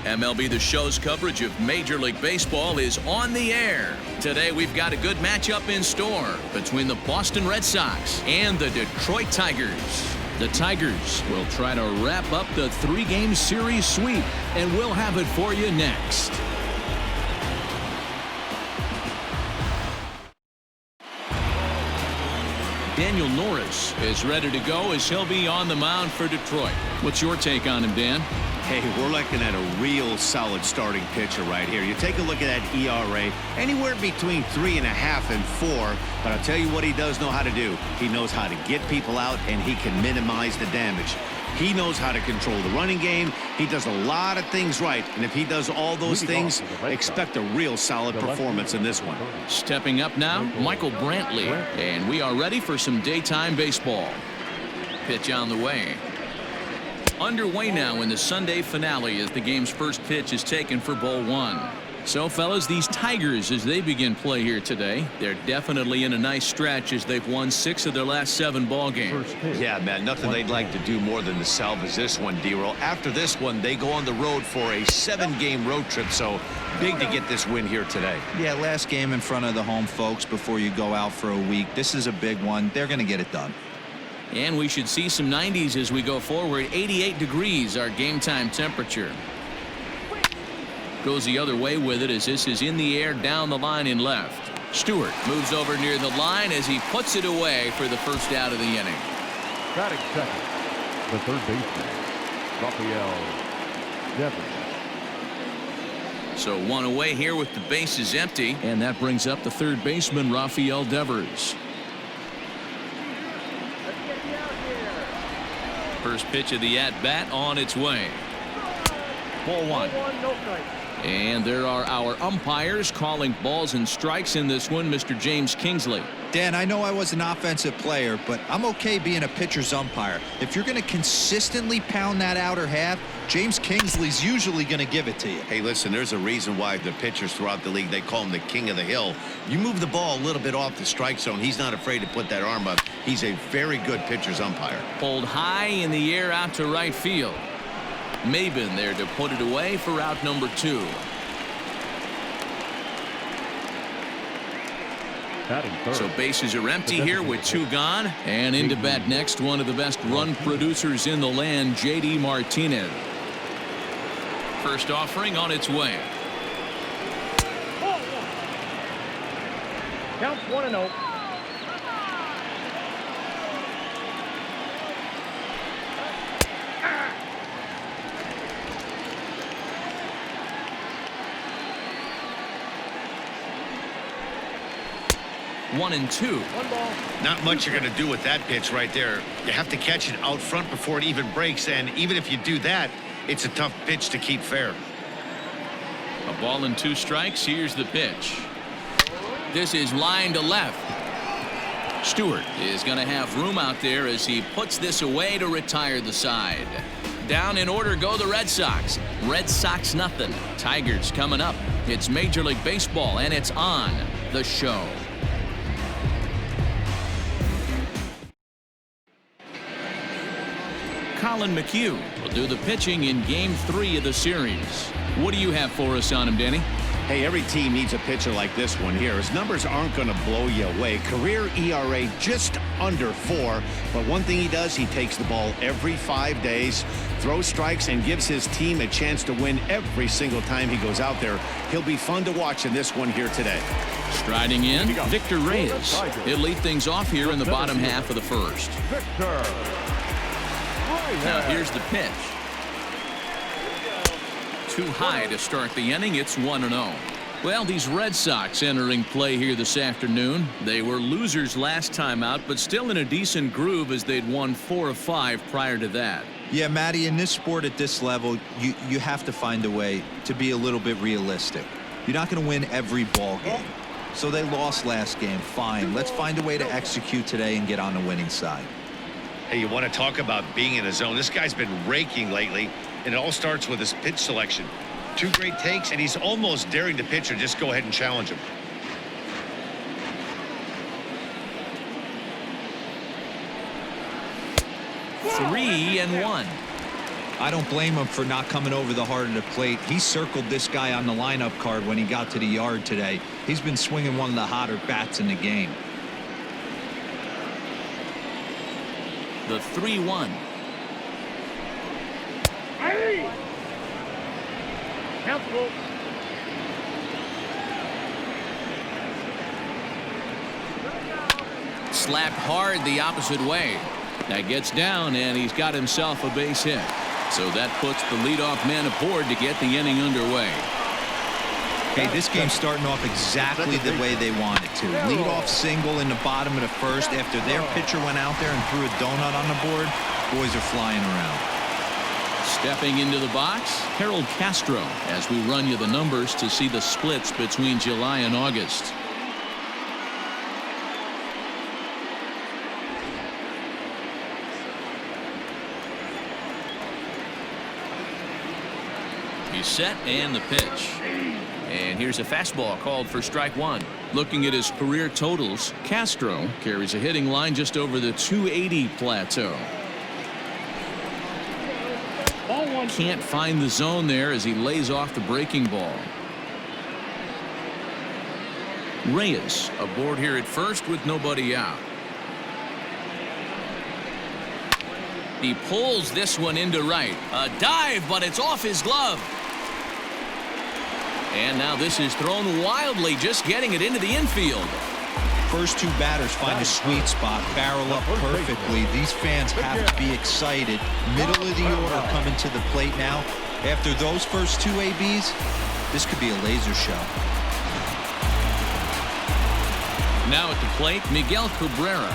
MLB The Show's coverage of Major League Baseball is on the air. Today we've got a good matchup in store between the Boston Red Sox and the Detroit Tigers. The Tigers will try to wrap up the 3-game series sweep, and we'll have it for you next. Daniel Norris is ready to go as he'll be on the mound for Detroit. What's your take on him, Dan? Hey, we're looking at a real solid starting pitcher right here. You take a look at that ERA, anywhere between 3.5 and 4. But I'll tell you what he does know how to do. He knows how to get people out, and he can minimize the damage. He knows how to control the running game. He does a lot of things right. And if he does all those things, expect a real solid performance in this one. Stepping up now, Michael Brantley. And we are ready for some daytime baseball. Pitch on the way. Underway now in the Sunday finale as the game's first pitch is taken for ball 1. So, fellas, these Tigers, as they begin play here today, they're definitely in a nice stretch as they've won 6 of their last 7 ball games. Yeah, man, nothing they'd like to do more than to salvage this one, D-Roll. After this one, they go on the road for a 7-game road trip, so big to get this win here today. Yeah, last game in front of the home folks before you go out for a week. This is a big one. They're going to get it done. And we should see some 90s as we go forward. 88 degrees, our game time temperature. Goes the other way with it as this is in the air down the line in left. Stewart moves over near the line as he puts it away for the first out of the inning. Batting second, the third baseman, Rafael Devers. So one away here with the bases empty. And that brings up the third baseman, Rafael Devers. First pitch of the at-bat on its way. Ball 1. And there are our umpires calling balls and strikes in this one, Mr. James Kingsley. Dan, I know I was an offensive player, but I'm okay being a pitcher's umpire. If you're going to consistently pound that outer half, James Kingsley's usually going to give it to you. Hey, listen, there's a reason why the pitchers throughout the league, they call him the king of the hill. You move the ball a little bit off the strike zone, he's not afraid to put that arm up. He's a very good pitcher's umpire. Pulled high in the air out to right field. Maben there to put it away for out number 2. So bases are empty here with 2 gone. And into bat next, one of the best run producers in the land, J.D. Martinez. First offering on its way. Counts 1-0. 1-2. Not much you're going to do with that pitch right there. You have to catch it out front before it even breaks, and even if you do that, it's a tough pitch to keep fair. A ball and 2 strikes. Here's the pitch. This is line to left. Stewart is going to have room out there as he puts this away to retire the side. Down in order go the Red Sox. Red Sox nothing. Tigers coming up. It's Major League Baseball, and it's on the show. Colin Mchugh will do the pitching in Game 3 of the series. What do you have for us on him, Danny? Hey, every team needs a pitcher like this one here. His numbers aren't going to blow you away. Career ERA just under 4. But one thing he does, he takes the ball every 5 days, throws strikes, and gives his team a chance to win every single time he goes out there. He'll be fun to watch in this one here today. Striding in, Victor Reyes. He'll lead things off here in the bottom half of the first. Now here's the pitch. Too high to start the inning. It's 1-0. Well, these Red Sox entering play here this afternoon. They were losers last time out, but still in a decent groove as they'd won 4 of 5 prior to that. Yeah, Matty, in this sport at this level, you have to find a way to be a little bit realistic. You're not going to win every ball game. So they lost last game. Fine. Let's find a way to execute today and get on the winning side. Hey, you want to talk about being in a zone? This guy's been raking lately, and it all starts with his pitch selection. 2 great takes, and he's almost daring the pitcher just go ahead and challenge him. Three and one. I don't blame him for not coming over the heart of the plate. He circled this guy on the lineup card when he got to the yard today. He's been swinging one of the hotter bats in the game. The 3-1. Council. Slapped hard the opposite way. That gets down, and he's got himself a base hit. So that puts the leadoff man aboard to get the inning underway. Hey, this game's starting off exactly the way they want it to. Leadoff single in the bottom of the first after their pitcher went out there and threw a donut on the board. Boys are flying around. Stepping into the box, Harold Castro, as we run you the numbers to see the splits between July and August. He's set and the pitch. And here's a fastball called for strike one. Looking at his career totals, Castro carries a hitting line just over the 280 plateau. Can't find the zone there as he lays off the breaking ball. Reyes aboard here at first with nobody out. He pulls this one into right. A dive, but it's off his glove. And now this is thrown wildly, just getting it into the infield. First two batters find a sweet spot, barrel up perfectly. These fans have to be excited. Middle of the order coming to the plate now. After those first two ABs, this could be a laser show. Now at the plate, Miguel Cabrera.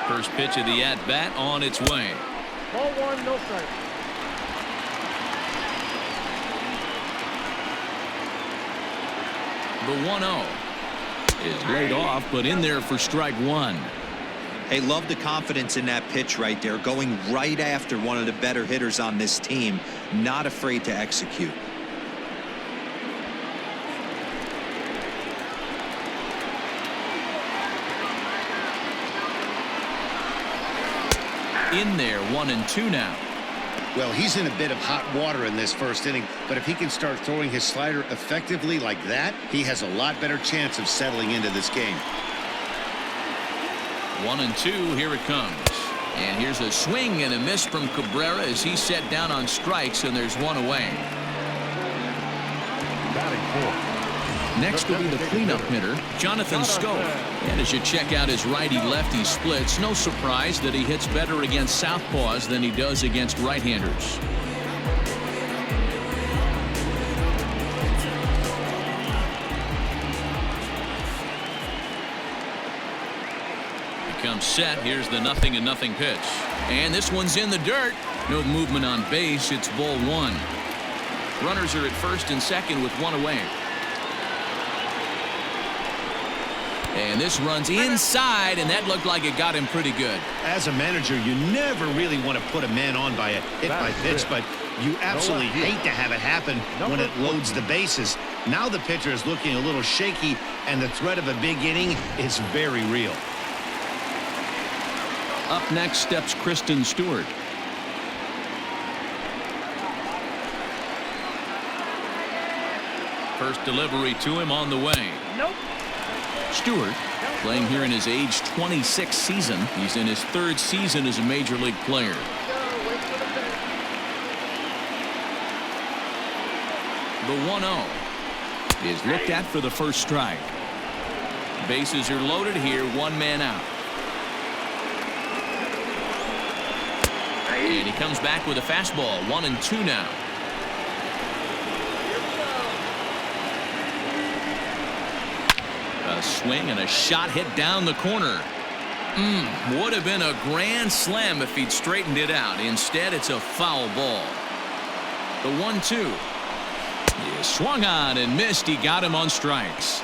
First pitch of the at-bat on its way. Ball one, no strike. The 1-0 is laid off, but in there for strike one. Hey, love the confidence in that pitch right there, going right after one of the better hitters on this team, not afraid to execute. In there, 1-2 now. Well, he's in a bit of hot water in this first inning, but if he can start throwing his slider effectively like that, he has a lot better chance of settling into this game. 1-2, here it comes. And here's a swing and a miss from Cabrera as he's set down on strikes, and there's one away. Batting fourth. Next will be the cleanup hitter, Jonathan Schoaf. And as you check out his righty-lefty splits, no surprise that he hits better against southpaws than he does against right-handers. He comes set. Here's the 0-0 pitch. And this one's in the dirt. No movement on base. It's ball one. Runners are at first and second with one away. And this runs inside, and that looked like it got him pretty good. As a manager, you never really want to put a man on by a hit by pitch, but you absolutely hate to have it happen when it loads the bases. Now the pitcher is looking a little shaky, and the threat of a big inning is very real. Up next steps Kristen Stewart. First delivery to him on the way. Nope. Stewart playing here in his age 26 season. He's in his third season as a major league player. The 1-0 is looked at for the first strike. Bases are loaded here, one man out. And he comes back with a fastball, 1-2 now. A swing and a shot hit down the corner. Would have been a grand slam if he'd straightened it out. Instead, it's a foul ball. The 1-2 is swung on and missed. He got him on strikes.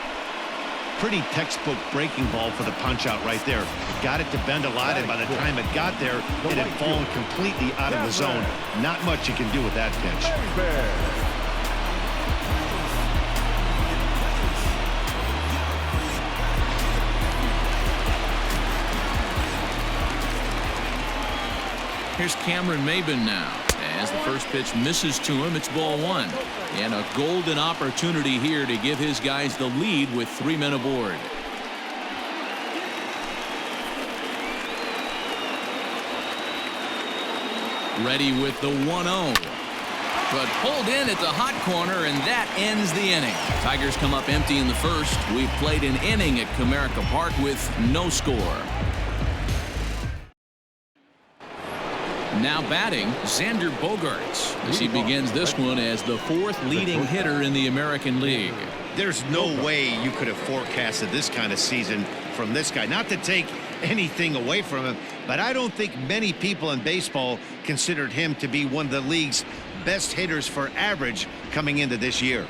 pretty textbook breaking ball for the punch out right there. It got it to bend a lot, and by the time it got there, it had fallen completely out of the zone. Not much you can do with that pitch. Here's Cameron Maben now. As the first pitch misses to him, it's ball one. And a golden opportunity here to give his guys the lead with 3 men aboard. Ready with the 1-0. But pulled in at the hot corner, and that ends the inning. Tigers come up empty in the first. We've played an inning at Comerica Park with no score. Now batting, Xander Bogaerts, as he begins this one as the 4th leading hitter in the American League. There's no way you could have forecasted this kind of season from this guy. Not to take anything away from him, but I don't think many people in baseball considered him to be one of the league's best hitters for average coming into this year.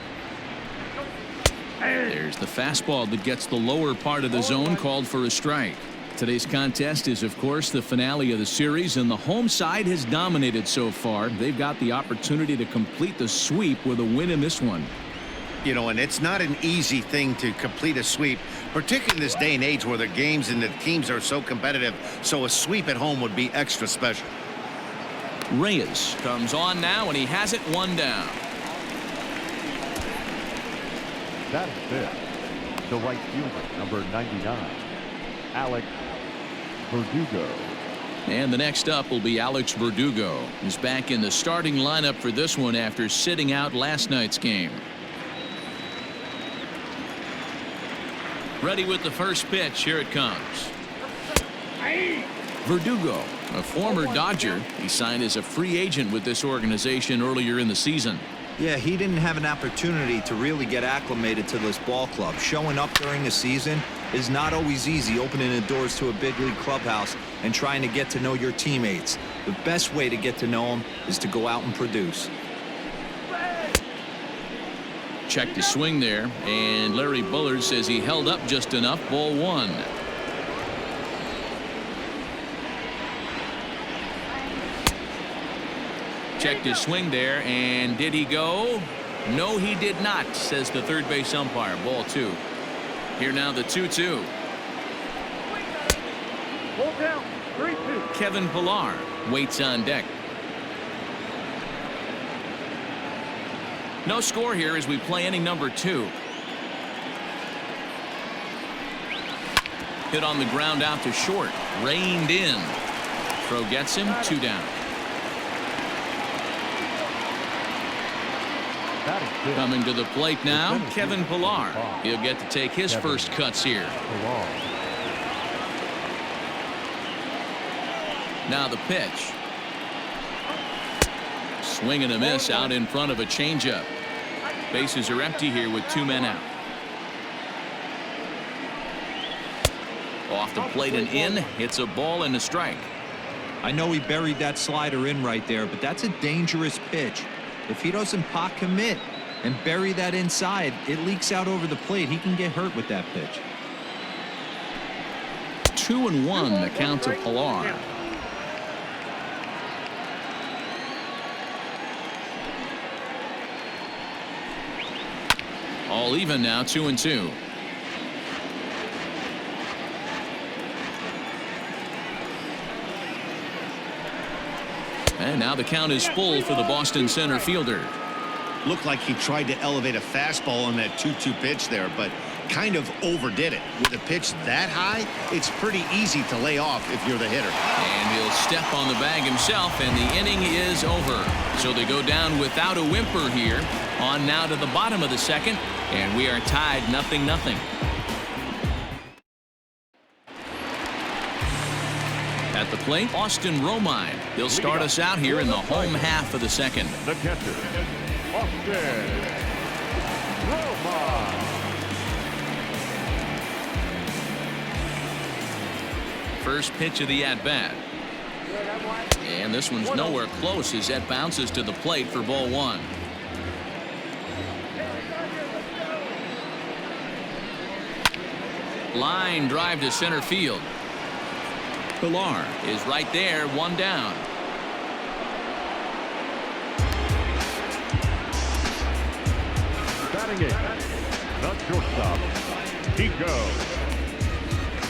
There's the fastball that gets the lower part of the zone, called for a strike. Today's contest is, of course, the finale of the series, and the home side has dominated so far. They've got the opportunity to complete the sweep with a win in this one. You know, and it's not an easy thing to complete a sweep, particularly in this day and age where the games and the teams are so competitive. So a sweep at home would be extra special. Reyes comes on now, and he has it 1 down. That is it. The right fielder, number 99, Alex Verdugo. And the next up will be Alex Verdugo, who's back in the starting lineup for this one after sitting out last night's game. Ready with the first pitch. Here it comes. Verdugo, a former Dodger. He signed as a free agent with this organization earlier in the season. Yeah, he didn't have an opportunity to really get acclimated to this ball club. Showing up during the season is not always easy, opening the doors to a big league clubhouse and trying to get to know your teammates. The best way to get to know them is to go out and produce. Checked his swing there, and Larry Bullard says he held up just enough. Ball one. Checked his swing there, and did he go? No, he did not, says the third base umpire. Ball two. Here now the 2-2. Hold down, 3-2. Kevin Pillar waits on deck. No score here as we play inning number 2. Hit on the ground out to short. Reined in. Throw gets him. 2 down. Coming to the plate now, Kevin Pillar. He'll get to take his first cuts here. Now the pitch. Swing and a miss out in front of a changeup. Bases are empty here with 2 men out. Off the plate and in. It's a ball and a strike. I know he buried that slider in right there, but that's a dangerous pitch. If he doesn't pot commit and bury that inside, it leaks out over the plate. He can get hurt with that pitch. 2-1 the count to Pillar. All even now, 2-2. And now the count is full for the Boston center fielder. Looked like he tried to elevate a fastball on that 2-2 pitch there, but kind of overdid it. With a pitch that high, it's pretty easy to lay off if you're the hitter. And he'll step on the bag himself, and the inning is over. So they go down without a whimper here. On now to the bottom of the second, and we are tied 0-0. At the plate, Austin Romine. He'll start us out here in the home half of the second. The catcher, Austin Romine. First pitch of the at-bat. And this one's nowhere close as that bounces to the plate for ball one. Line drive to center field. Pilar is right there, one down. Batting in, the shortstop, Nico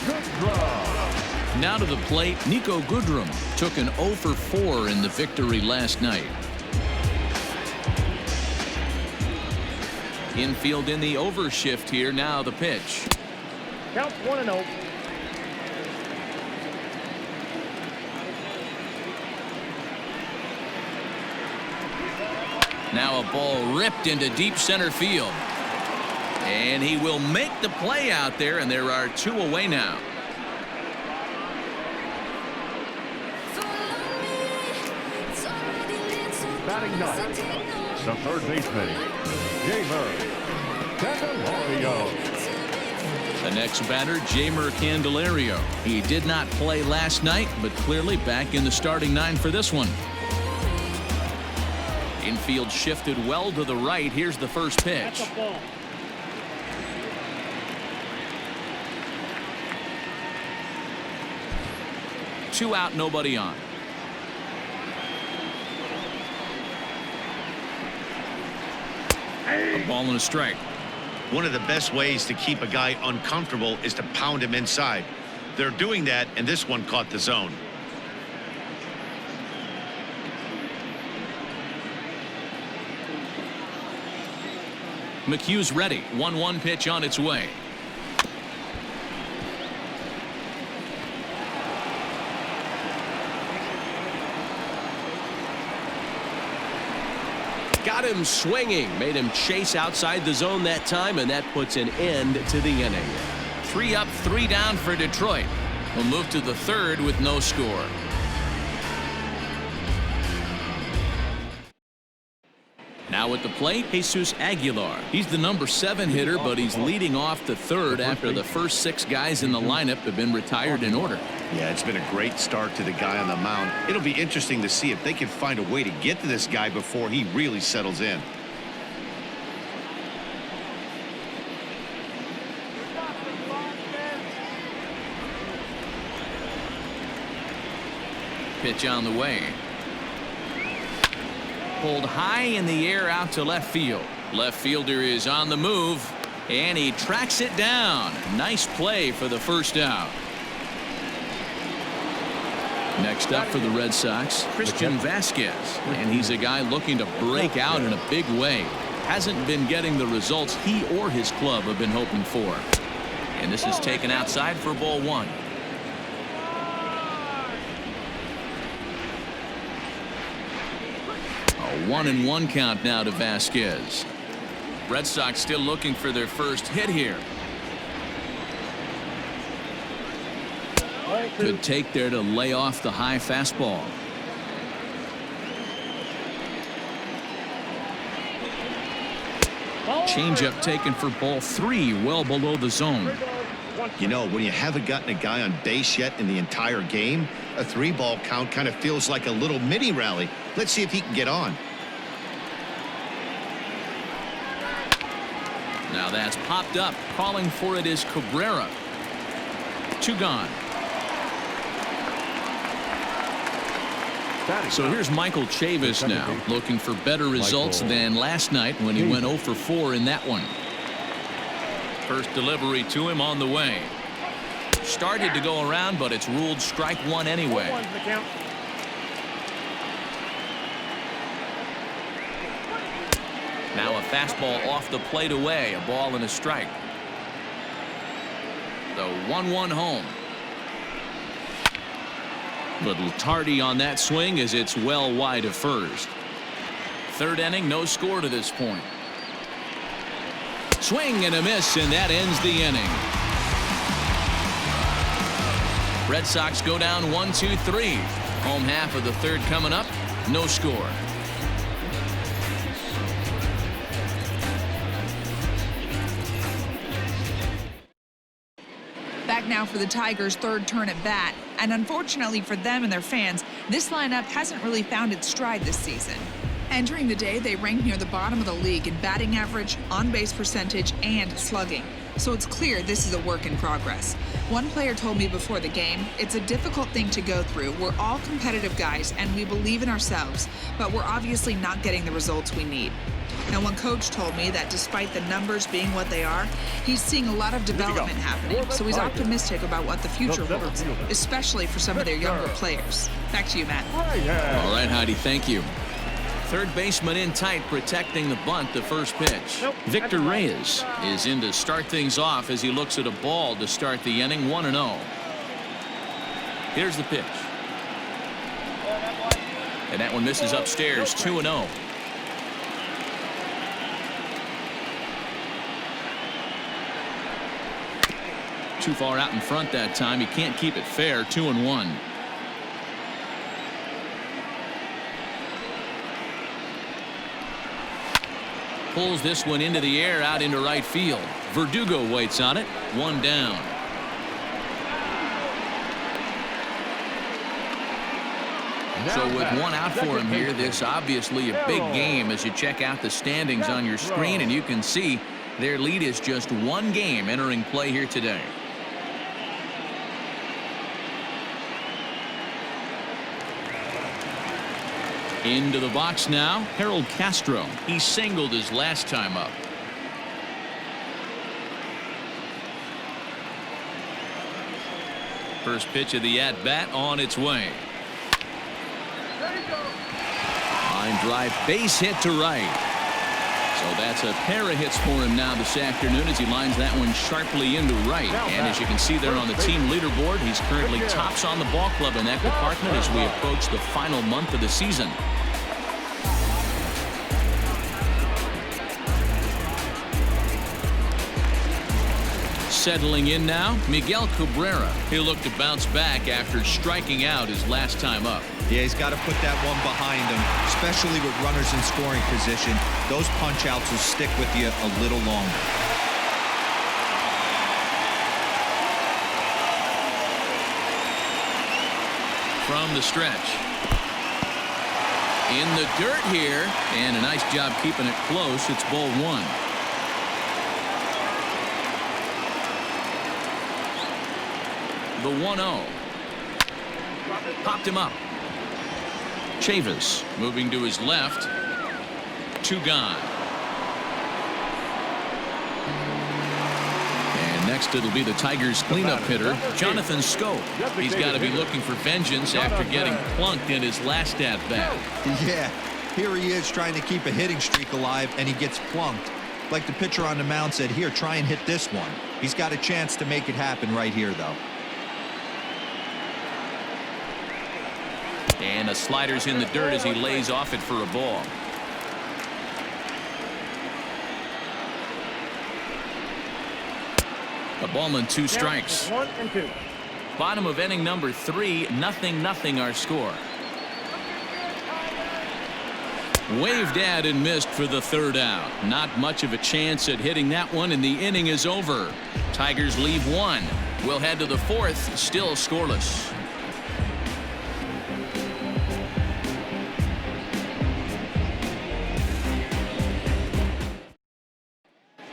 Goodrum. Now to the plate, Nico Goodrum took an 0 for 4 in the victory last night. Infield in the overshift here. Now the pitch. Count 1-0. Now a ball ripped into deep center field. And he will make the play out there, and there are 2 away now. Batting ninth, the third baseman, Candelario. The next batter, Jamer Candelario. He did not play last night, but clearly back in the starting 9 for this one. Infield shifted well to the right. Here's the first pitch. Two out, nobody on. A ball and a strike. One of the best ways to keep a guy uncomfortable is to pound him inside. They're doing that, and this one caught the zone. McHugh's ready. 1-1 pitch on its way. Got him swinging, made him chase outside the zone that time, and that puts an end to the inning. 3 up, 3 down for Detroit. We'll move to the third with no score. Now at the plate, Jesus Aguilar. He's the number 7 hitter, but he's leading off the third after the first 6 guys in the lineup have been retired in order. Yeah, it's been a great start to the guy on the mound. It'll be interesting to see if they can find a way to get to this guy before he really settles in. Pitch on the way. Pulled high in the air out to left field. Left fielder is on the move, and he tracks it down. Nice play for the first out. Next up for the Red Sox, Christian Vasquez, and he's a guy looking to break out in a big way. Hasn't been getting the results he or his club have been hoping for. And this is taken outside for ball 1. A 1-1 count now to Vasquez. Red Sox still looking for their first hit here. Good take there to lay off the high fastball. Changeup taken for ball 3, well below the zone. You know, when you haven't gotten a guy on base yet in the entire game, a 3-ball count kind of feels like a little mini rally. Let's see if he can get on. Now that's popped up. Calling for it is Cabrera. 2 gone. So here's Michael Chavis now, looking for better results than last night when he went 0 for 4 in that one. First delivery to him on the way. Started to go around, but it's ruled strike 1 anyway. Now a fastball off the plate away, a ball and a strike. The 1-1 home. Little tardy on that swing as it's well wide of first. Third inning, no score to this point. Swing and a miss, and that ends the inning. Red Sox go down 1-2-3. Home half of the third coming up, no score. Back now for the Tigers' third turn at bat, and unfortunately for them and their fans, this lineup hasn't really found its stride this season. Entering the day, they ranked near the bottom of the league in batting average, on-base percentage, and slugging. so it's clear this is a work in progress. One player told me before the game, it's a difficult thing to go through. We're all competitive guys and we believe in ourselves, but we're obviously not getting the results we need. Now, one coach told me that despite the numbers being what they are, he's seeing a lot of development happening, so he's optimistic about what the future holds, especially for some of their younger players. Back to you, Matt. All right, Heidi, thank you. Third baseman in tight, protecting the bunt, the first pitch. Victor Reyes is in to start things off as he looks at a ball to start the inning, 1-0. Here's the pitch. And that one misses upstairs, 2-0. Too far out in front that time. He can't keep it fair. 2-1. Pulls this one into the air out into right field. Verdugo waits on it. One down. So with one out for him here, this obviously a big game as you check out the standings on your screen, and you can see their lead is just one game entering play here today. Into the box now, Harold Castro. He singled his last time up. First pitch of the at-bat on its way. Line drive, base hit to right. So that's a pair of hits for him now this afternoon as he lines that one sharply into right. And as you can see there on the team leaderboard, he's currently tops on the ball club in that department as we approach the final month of the season. Settling in now, Miguel Cabrera. He'll look to bounce back after striking out his last time up. Yeah, he's got to put that one behind him, especially with runners in scoring position. Those punch outs will stick with you a little longer. From the stretch. In the dirt here, and a nice job keeping it close. It's ball one. The 1-0. Popped him up. Chavis moving to his left. Two gone. And next it'll be the Tigers cleanup hitter, Jonathan Scope. He's got to be looking for vengeance after getting plunked in his last at-bat. Yeah, here he is trying to keep a hitting streak alive, and he gets plunked. Like the pitcher on the mound said, here, try and hit this one. He's got a chance to make it happen right here, though. And the slider's in the dirt as he lays off it for a ball. A ball and two strikes. 1-2. Bottom of inning number 3, 0-0 our score. Waved at and missed for the third out. Not much of a chance at hitting that one, and the inning is over. Tigers leave one. We'll head to the fourth, still scoreless.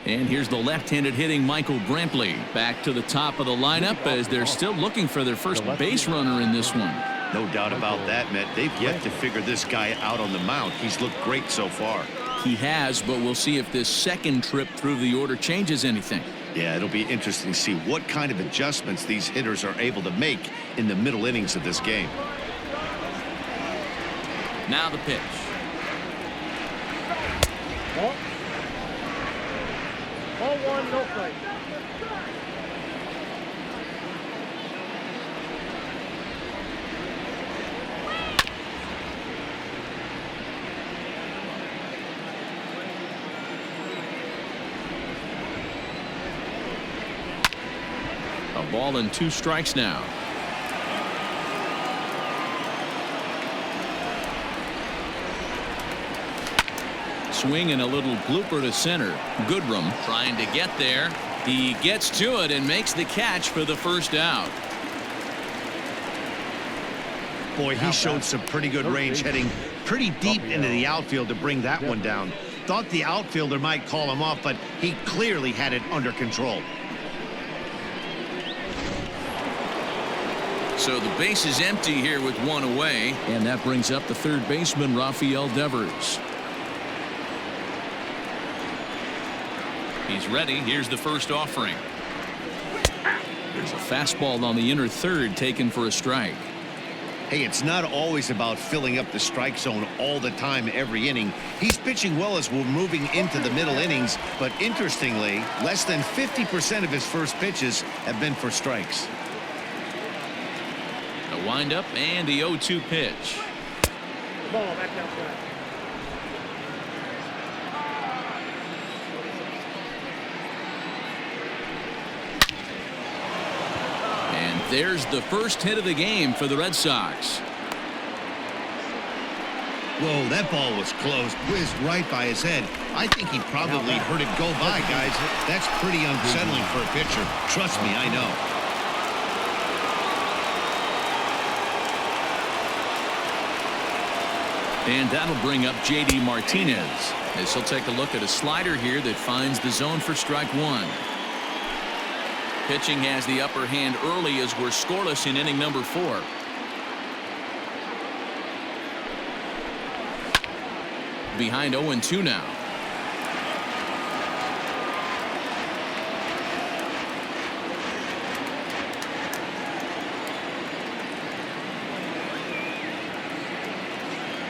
And here's the left-handed hitting Michael Brantley back to the top of the lineup as they're still looking for their first base runner in this one. No doubt about that, Matt. They've yet to figure this guy out on the mound. He's looked great so far. He has, but we'll see if this second trip through the order changes anything. Yeah, it'll be interesting to see what kind of adjustments these hitters are able to make in the middle innings of this game. Now the pitch. Ball one, no strike. A ball and two strikes now. Swing and a little blooper to center. Goodrum trying to get there. He gets to it and makes the catch for the first out. Boy, he showed some pretty good range, heading pretty deep into the outfield to bring that one down. Thought the outfielder might call him off, but he clearly had it under control. So the base is empty here with one away. And that brings up the third baseman, Rafael Devers. He's ready. Here's the first offering. There's a fastball on the inner third taken for a strike. Hey, it's not always about filling up the strike zone all the time every inning. He's pitching well as we're moving into the middle innings, but interestingly, less than 50% of his first pitches have been for strikes. A windup and the 0-2 pitch. Ball back outside. And there's the first hit of the game for the Red Sox. Whoa, that ball was close. Whizzed right by his head. I think he probably heard it go by, guys. That's pretty unsettling for a pitcher. Trust me, I know. And that'll bring up J.D. Martinez as he'll take a look at a slider here that finds the zone for strike one. Pitching has the upper hand early as we're scoreless in inning number 4. Behind 0-2 now.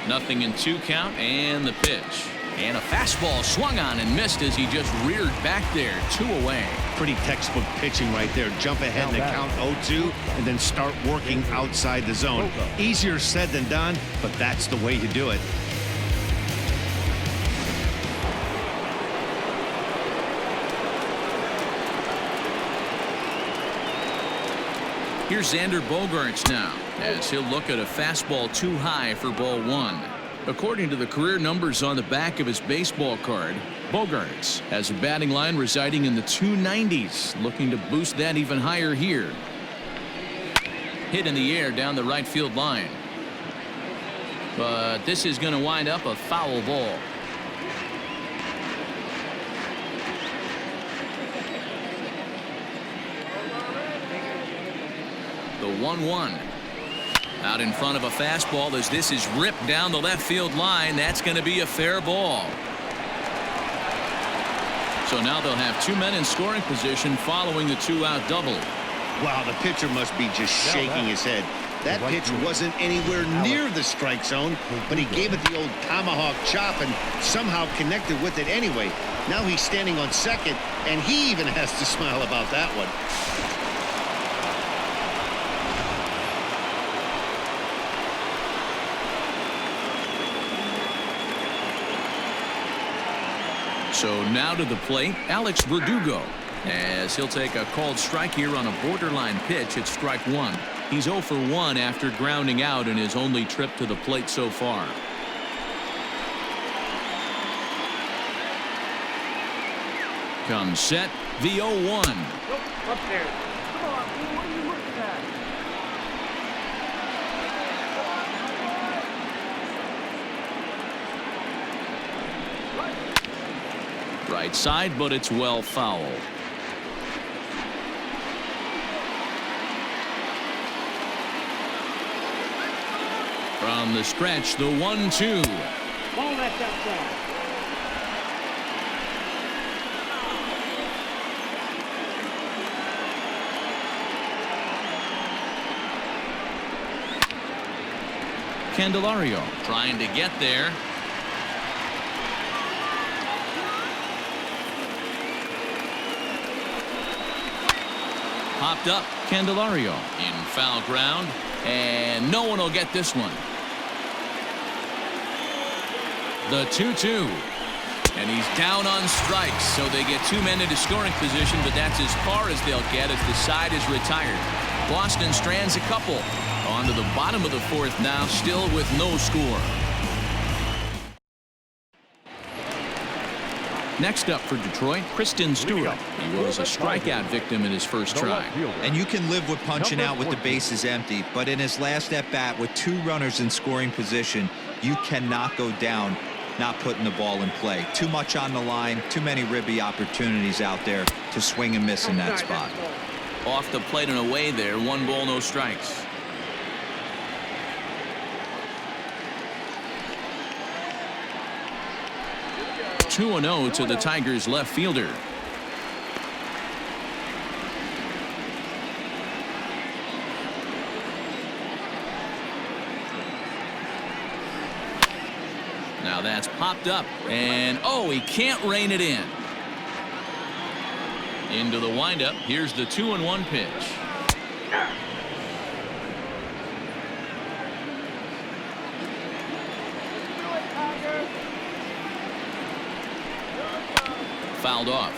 Nothing in 2 count and the pitch. And a fastball swung on and missed as he just reared back there. 2 away. Pretty textbook pitching right there. Jump ahead in the count 0-2 and then start working outside the zone. Easier said than done, but that's the way you do it. Here's Xander Bogaerts now as he'll look at a fastball too high for ball 1. According to the career numbers on the back of his baseball card, Bogaerts has a batting line residing in the 290s, looking to boost that even higher here. Hit in the air down the right field line. But this is going to wind up a foul ball. The 1-1. Out in front of a fastball as this is ripped down the left field line. That's going to be a fair ball. So now they'll have 2 men in scoring position following the 2-out double. Wow, the pitcher must be just shaking his head. That pitch wasn't anywhere near the strike zone, but he gave it the old tomahawk chop and somehow connected with it anyway. Now he's standing on second, and he even has to smile about that one. So now to the plate, Alex Verdugo, as he'll take a called strike here on a borderline pitch at strike 1. He's 0 for 1 after grounding out in his only trip to the plate so far. Comes set, the 0-1. Upstairs. Come on, what are you looking at? Right side, but it's well fouled. From the stretch, the 1-2. Ball back outside. Candelario trying to get there. Popped up, Candelario in foul ground, and no one will get this one. The 2-2, and he's down on strikes, so they get 2 men into scoring position, but that's as far as they'll get as the side is retired. Boston strands a couple. On to the bottom of the 4th now, still with no score. Next up for Detroit, Kristen Stewart. He was a strikeout victim in his first try. And you can live with punching out with the bases empty, but in his last at bat with 2 runners in scoring position, you cannot go down not putting the ball in play. Too much on the line, too many ribby opportunities out there to swing and miss in that spot. Off the plate and away there. 1 ball, no strikes. Two 2-0 to the Tigers left fielder. Now that's popped up, and oh, he can't rein it in. Into the windup. Here's the 2-1 pitch. Fouled off.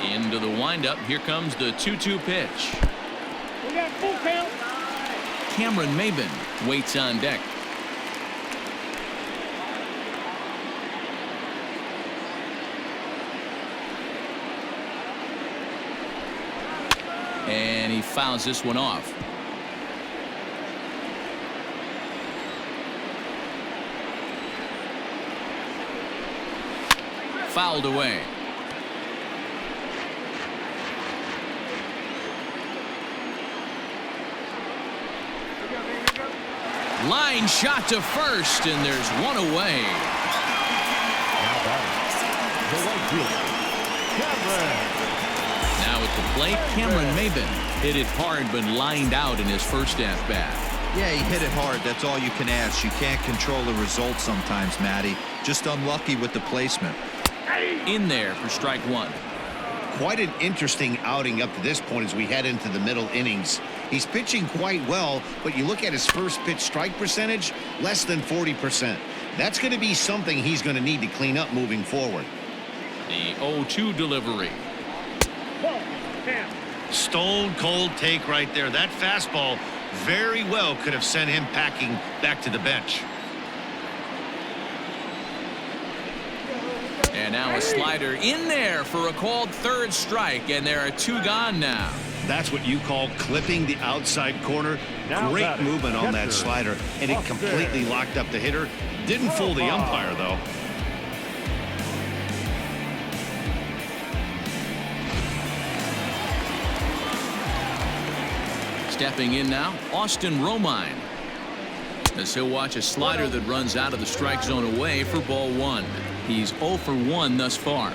Into the windup. Here comes the 2-2 pitch. We got full count. Cameron Maben waits on deck. And he fouls this one off. Fouled away. Line shot to first, and there's one away. Now at the plate, Cameron Maben hit it hard but lined out in his first at bat. Yeah, he hit it hard. That's all you can ask. You can't control the result sometimes, Matty. Just unlucky with the placement. In there for strike 1. Quite an interesting outing up to this point as we head into the middle innings. He's pitching quite well, but you look at his first pitch strike percentage, less than 40%. That's going to be something he's going to need to clean up moving forward. The 0-2 delivery. Stone cold take right there. That fastball very well could have sent him packing back to the bench. And now a slider in there for a called third strike, and there are 2 gone now. That's what you call clipping the outside corner. Great movement on that slider, and it completely locked up the hitter. Didn't fool the umpire, though. Stepping in now, Austin Romine, as he'll watch a slider that runs out of the strike zone away for ball 1. He's 0 for 1 thus far.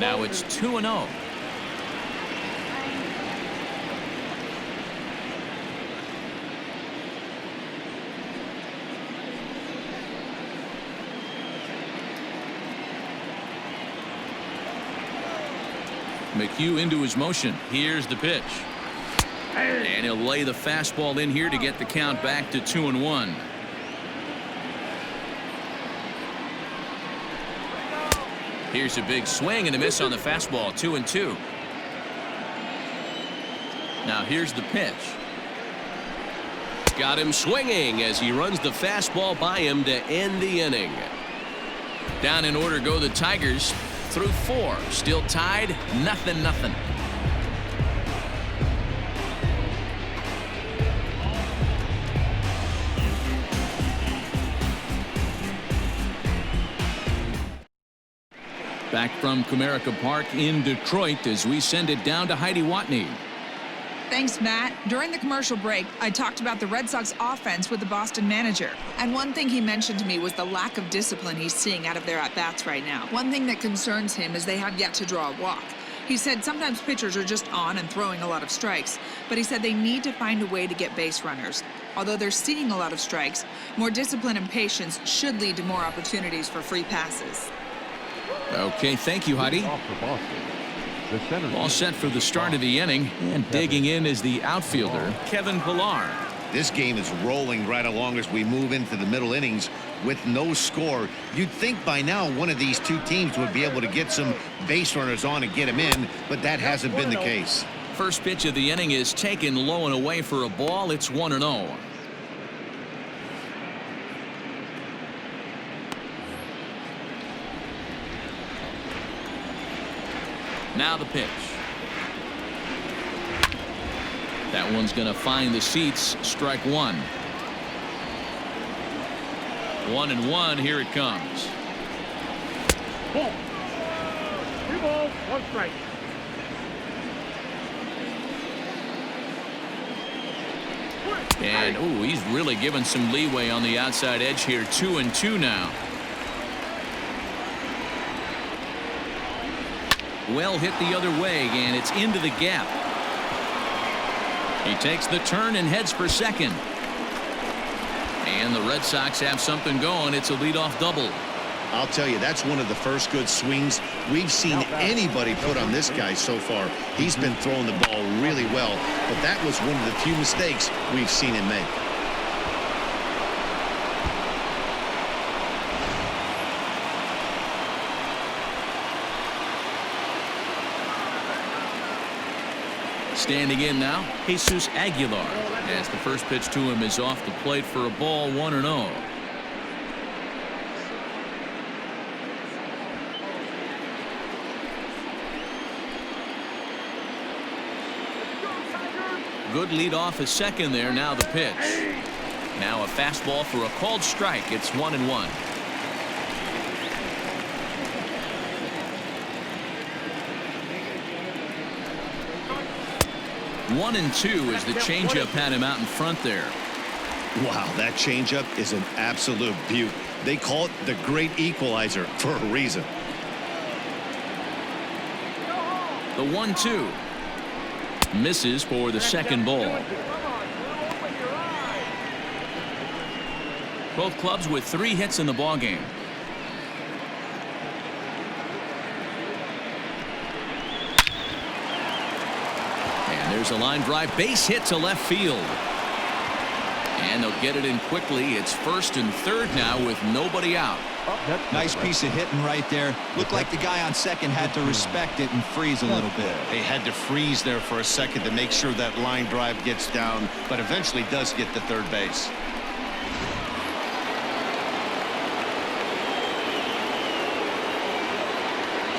Now it's 2-0. McHugh into his motion. Here's the pitch. And he'll lay the fastball in here to get the count back to 2-1. Here's a big swing and a miss on the fastball. 2-2. Now here's the pitch. Got him swinging as he runs the fastball by him to end the inning. Down in order go the Tigers through 4. Still tied, 0-0. Back from Comerica Park in Detroit as we send it down to Heidi Watney. Thanks, Matt. During the commercial break, I talked about the Red Sox offense with the Boston manager. And one thing he mentioned to me was the lack of discipline he's seeing out of their at-bats right now. One thing that concerns him is they have yet to draw a walk. He said sometimes pitchers are just on and throwing a lot of strikes, but he said they need to find a way to get base runners. Although they're seeing a lot of strikes, more discipline and patience should lead to more opportunities for free passes. Okay, thank you, Heidi. All set for the start of the inning, and digging in is the outfielder, Kevin Pillar. This game is rolling right along as we move into the middle innings with no score. You'd think by now one of these two teams would be able to get some base runners on and get them in, but that hasn't been the case. First pitch of the inning is taken low and away for a ball. It's 1-0. Now the pitch. That one's going to find the seats. Strike one. 1-1. Here it comes. Ball. 2 balls, 1 strike. And ooh, he's really given some leeway on the outside edge here. 2-2 now. Well hit the other way, and it's into the gap. He takes the turn and heads for second. And the Red Sox have something going. It's a leadoff double. I'll tell you, that's one of the first good swings we've seen anybody put on this guy so far. He's been throwing the ball really well, but that was one of the few mistakes we've seen him make. Standing in now, Jesus Aguilar, as the first pitch to him is off the plate for a ball. 1-0. Good lead off a second there. Now the pitch. Now a fastball for a called strike. It's 1-1. One and two as the changeup had him out in front there. Wow, that changeup is an absolute beaut. They call it the great equalizer for a reason. The 1-2 misses for the second ball. Both clubs with 3 hits in the ball game. And there's a line drive base hit to left field. And they'll get it in quickly. It's first and third now with nobody out. Nice piece of hitting right there. Looked like the guy on second had to respect it and freeze a little bit. They had to freeze there for a second to make sure that line drive gets down, but eventually does get to third base.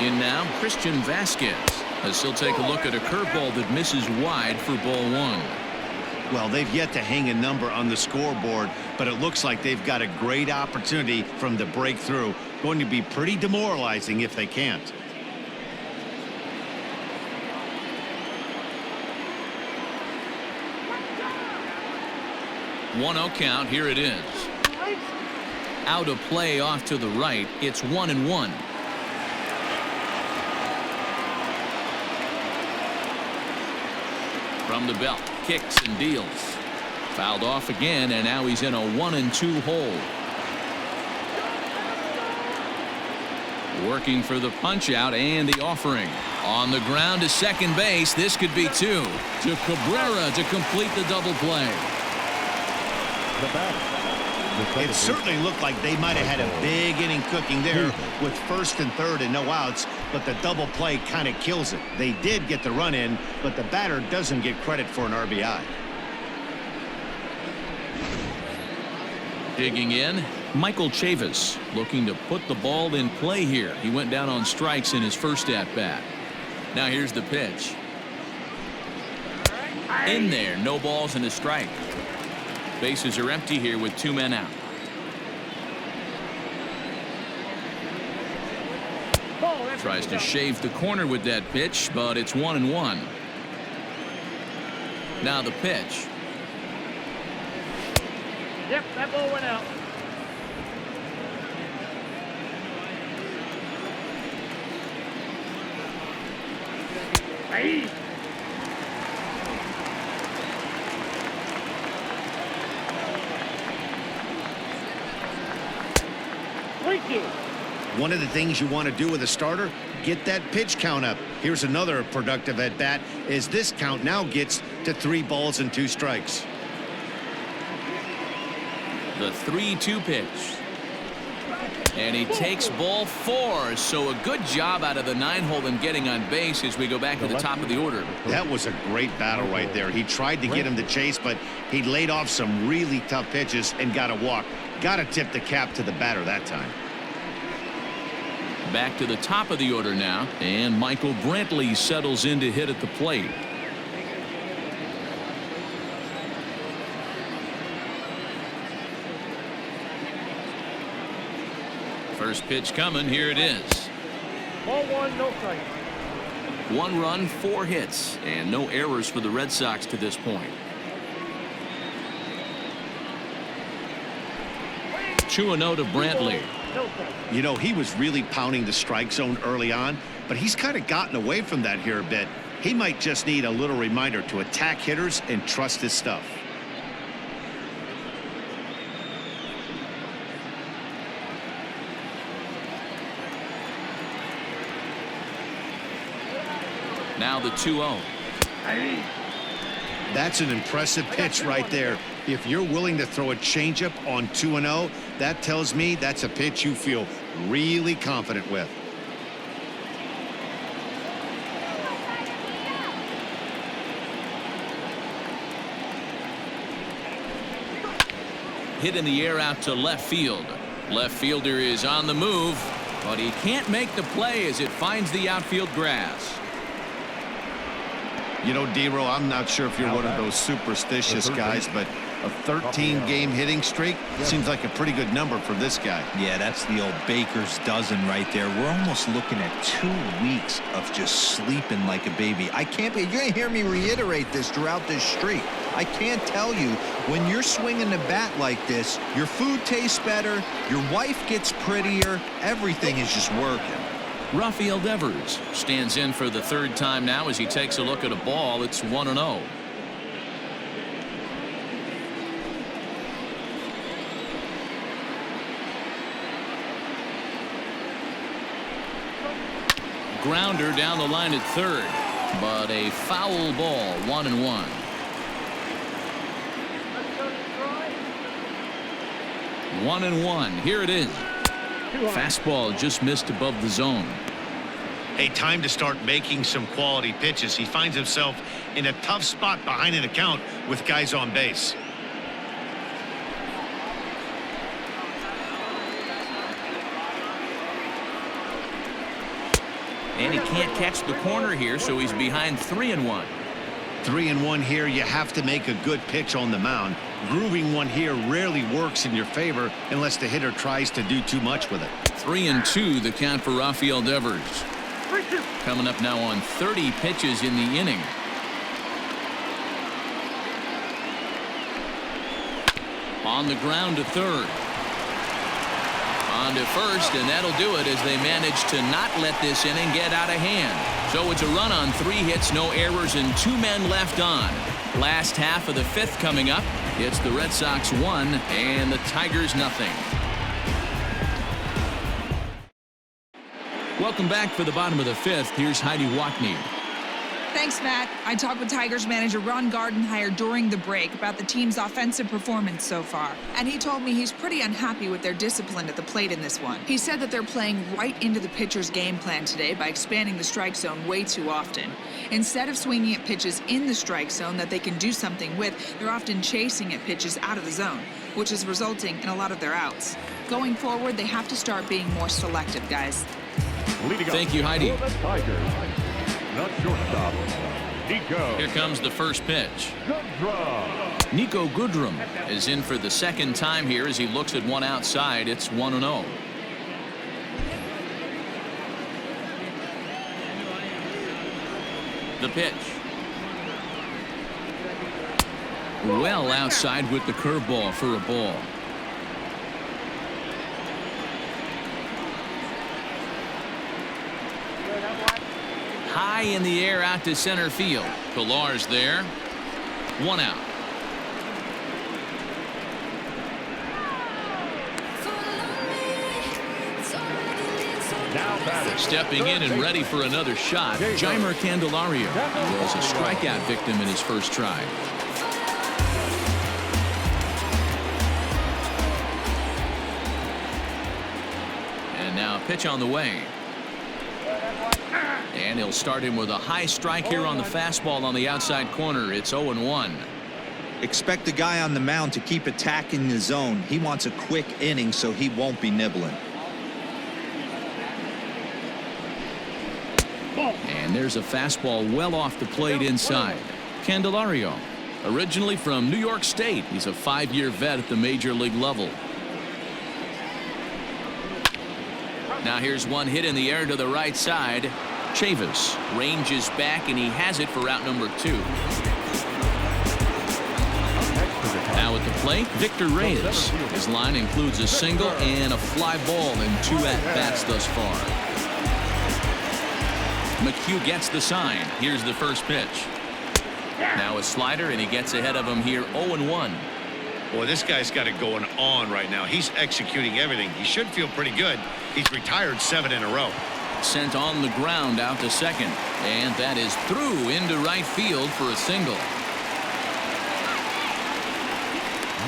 In now, Christian Vasquez, as he'll take a look at a curveball that misses wide for ball 1. Well, they've yet to hang a number on the scoreboard, but it looks like they've got a great opportunity from the breakthrough. Going to be pretty demoralizing if they can't. One 0 count. Here it is. Out of play off to the right. It's 1-1. From the belt, kicks and deals. Fouled off again, and now he's in a 1-2 hole. Working for the punch out and the offering. On the ground to second base. This could be 2. To Cabrera to complete the double play. It certainly looked like they might have had a big inning cooking there with first and third and no outs, but the double play kind of kills it. They did get the run in, but the batter doesn't get credit for an RBI. Digging in, Michael Chavis looking to put the ball in play here. He went down on strikes in his first at-bat. Now here's the pitch. In there, no balls and a strike. Bases are empty here with 2 men out. Tries to shave the corner with that pitch, but it's 1-1. Now the pitch. Yep, that ball went out. Hey. One of the things you want to do with a starter, get that pitch count up. Here's another productive at bat as this count now gets to 3 balls and 2 strikes. The 3-2 pitch. And he takes ball 4. So a good job out of the 9-hole in getting on base as we go back to the top of the order. That was a great battle right there. He tried to get him to chase, but he laid off some really tough pitches and got a walk. Got to tip the cap to the batter that time. Back to the top of the order now, and Michael Brantley settles in to hit at the plate. First pitch coming. Here it is. Ball one, no strike. 1 run, 4 hits, and no errors for the Red Sox to this point. Two and 0 to Brantley. No strike. You know, he was really pounding the strike zone early on, but he's kind of gotten away from that here a bit. He might just need a little reminder to attack hitters and trust his stuff. Now the 2-0. That's an impressive pitch right there. If you're willing to throw a changeup on 2-0, that tells me that's a pitch you feel really confident with. Hit in the air out to left field. Left fielder is on the move, but he can't make the play as it finds the outfield grass. You know, D-Row, I'm not sure if you're one of those superstitious guys, but a 13-game hitting streak seems like a pretty good number for this guy. Yeah, that's the old baker's dozen right there. We're almost looking at 2 weeks of just sleeping like a baby. I can't be. You're going to hear me reiterate this throughout this streak. I can't tell you, when you're swinging the bat like this, your food tastes better, your wife gets prettier, everything is just working. Rafael Devers stands in for the 3rd time now as he takes a look at a ball. It's 1-0. Grounder down the line at 3rd, but a foul ball. 1-1. One and one. Here it is. Fastball just missed above the zone. Hey, time to start making some quality pitches. He finds himself in a tough spot behind an account with guys on base. And he can't catch the corner here, so he's behind 3-1. 3-1 here. You have to make a good pitch on the mound. Grooving one here rarely works in your favor unless the hitter tries to do too much with it. 3-2 the count for Rafael Devers. Coming up now on 30 pitches in the inning. On the ground to 3rd. On to 1st, and that'll do it as they manage to not let this inning get out of hand. So it's a run on 3 hits, no errors, and 2 men left on. Last half of the 5th coming up. It's the Red Sox 1 and the Tigers nothing. Welcome back for the bottom of the 5th. Here's Heidi Watney. Thanks, Matt. I talked with Tigers manager Ron Gardenhire during the break about the team's offensive performance so far, and he told me he's pretty unhappy with their discipline at the plate in this one. He said that they're playing right into the pitcher's game plan today by expanding the strike zone way too often. Instead of swinging at pitches in the strike zone that they can do something with, they're often chasing at pitches out of the zone, which is resulting in a lot of their outs. Going forward, they have to start being more selective, guys. Thank you, Heidi. Not shortstop, Nico. Here comes the first pitch. Goodrum. Nico Goodrum is in for the 2nd time here as he looks at one outside. It's 1-0. The pitch. Well outside with the curveball for a ball. High in the air out to center field. Pilar's there. 1 out. Now batting. Stepping in and ready for another shot, Jeimer Candelario. He was a strikeout victim in his first try. And now a pitch on the way. And he'll start him with a high strike here on the fastball on the outside corner. It's 0-1. Expect the guy on the mound to keep attacking the zone. He wants a quick inning, so he won't be nibbling. And there's a fastball well off the plate inside. Candelario, originally from New York State, he's a 5-year vet at the major league level. Now here's one hit in the air to the right side. Chavis ranges back, and he has it for out number 2. Now at the plate, Victor Reyes. His line includes a single and a fly ball in 2 at-bats thus far. McHugh gets the sign. Here's the first pitch. Now a slider, and he gets ahead of him here, 0-1. Boy, this guy's got it going on right now. He's executing everything. He should feel pretty good. He's retired 7 in a row. Sent on the ground out to second, and that is through into right field for a single.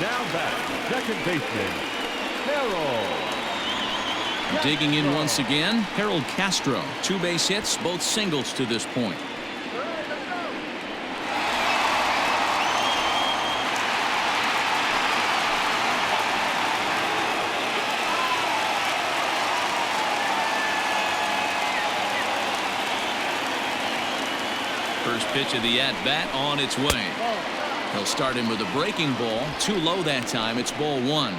Now back, second baseman, Harold. Digging in once again, Harold Castro. 2 base hits, both singles to this point. First pitch of the at-bat on its way. He'll start him with a breaking ball. Too low that time. It's ball 1.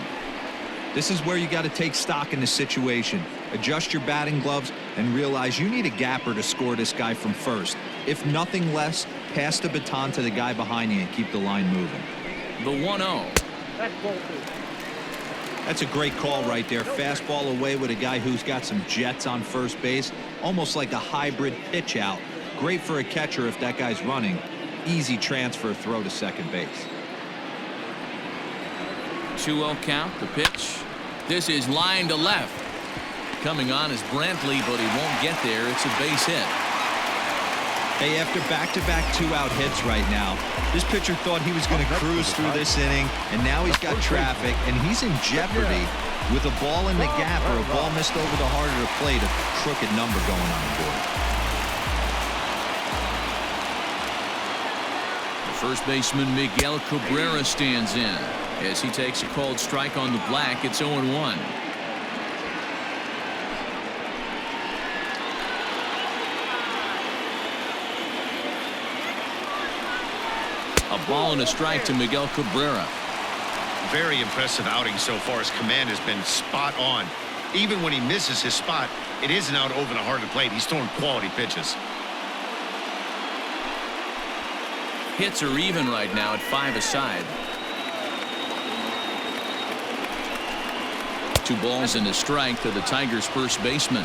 This is where you got to take stock in the situation. Adjust your batting gloves and realize you need a gapper to score this guy from first. If nothing less, pass the baton to the guy behind you and keep the line moving. The 1-0. That's a great call right there. Fastball away with a guy who's got some jets on first base. Almost like a hybrid pitch out. Great for a catcher if that guy's running. Easy transfer throw to second base. 2-0 count. The pitch. This is line to left. Coming on is Brantley, but he won't get there. It's a base hit. Hey, after back-to-back 2-out hits right now, this pitcher thought he was going to cruise through this inning, and now he's got traffic, and he's in jeopardy with a ball in the gap or a ball missed over the heart of the plate, a crooked number going on the board. First baseman Miguel Cabrera stands in as he takes a called strike on the black. It's 0-1. A ball and a strike to Miguel Cabrera. Very impressive outing so far. His command has been spot on. Even when he misses his spot, it isn't out over the heart of the plate. He's throwing quality pitches. Hits are even right now at 5 aside. 2 balls and a strike to the Tigers' first baseman.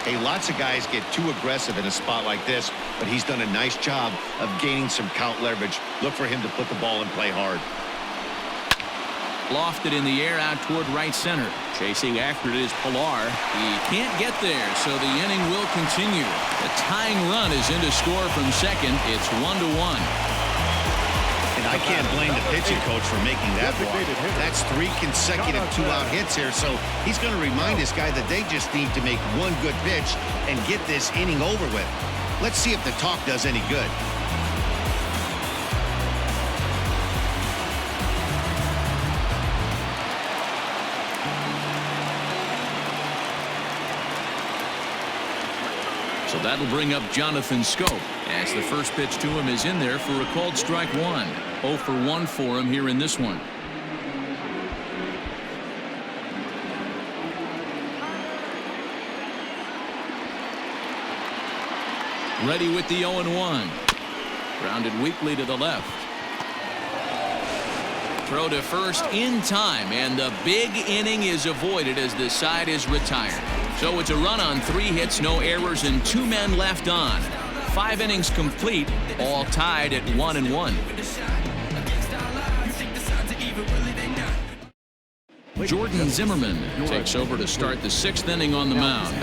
Hey, lots of guys get too aggressive in a spot like this, but he's done a nice job of gaining some count leverage. Look for him to put the ball in play hard. Lofted in the air out toward right center. Chasing after it is Pilar. He can't get there, so the inning will continue. The tying run is in to score from second. It's 1-1. And I can't blame the pitching coach for making that walk. That's 3 consecutive 2-out hits here, so he's going to remind this guy that they just need to make 1 good pitch and get this inning over with. Let's see if the talk does any good. So that'll bring up Jonathan Scope as the first pitch to him is in there for a called strike 1. 0 for 1 for him here in this one. Ready with the 0-1. Grounded weakly to the left. Throw to first in time, and the big inning is avoided as the side is retired. So it's a run on 3 hits, no errors, and 2 men left on. 5 innings complete, all tied at 1-1. Jordan Zimmerman takes over to start the 6th inning on the mound.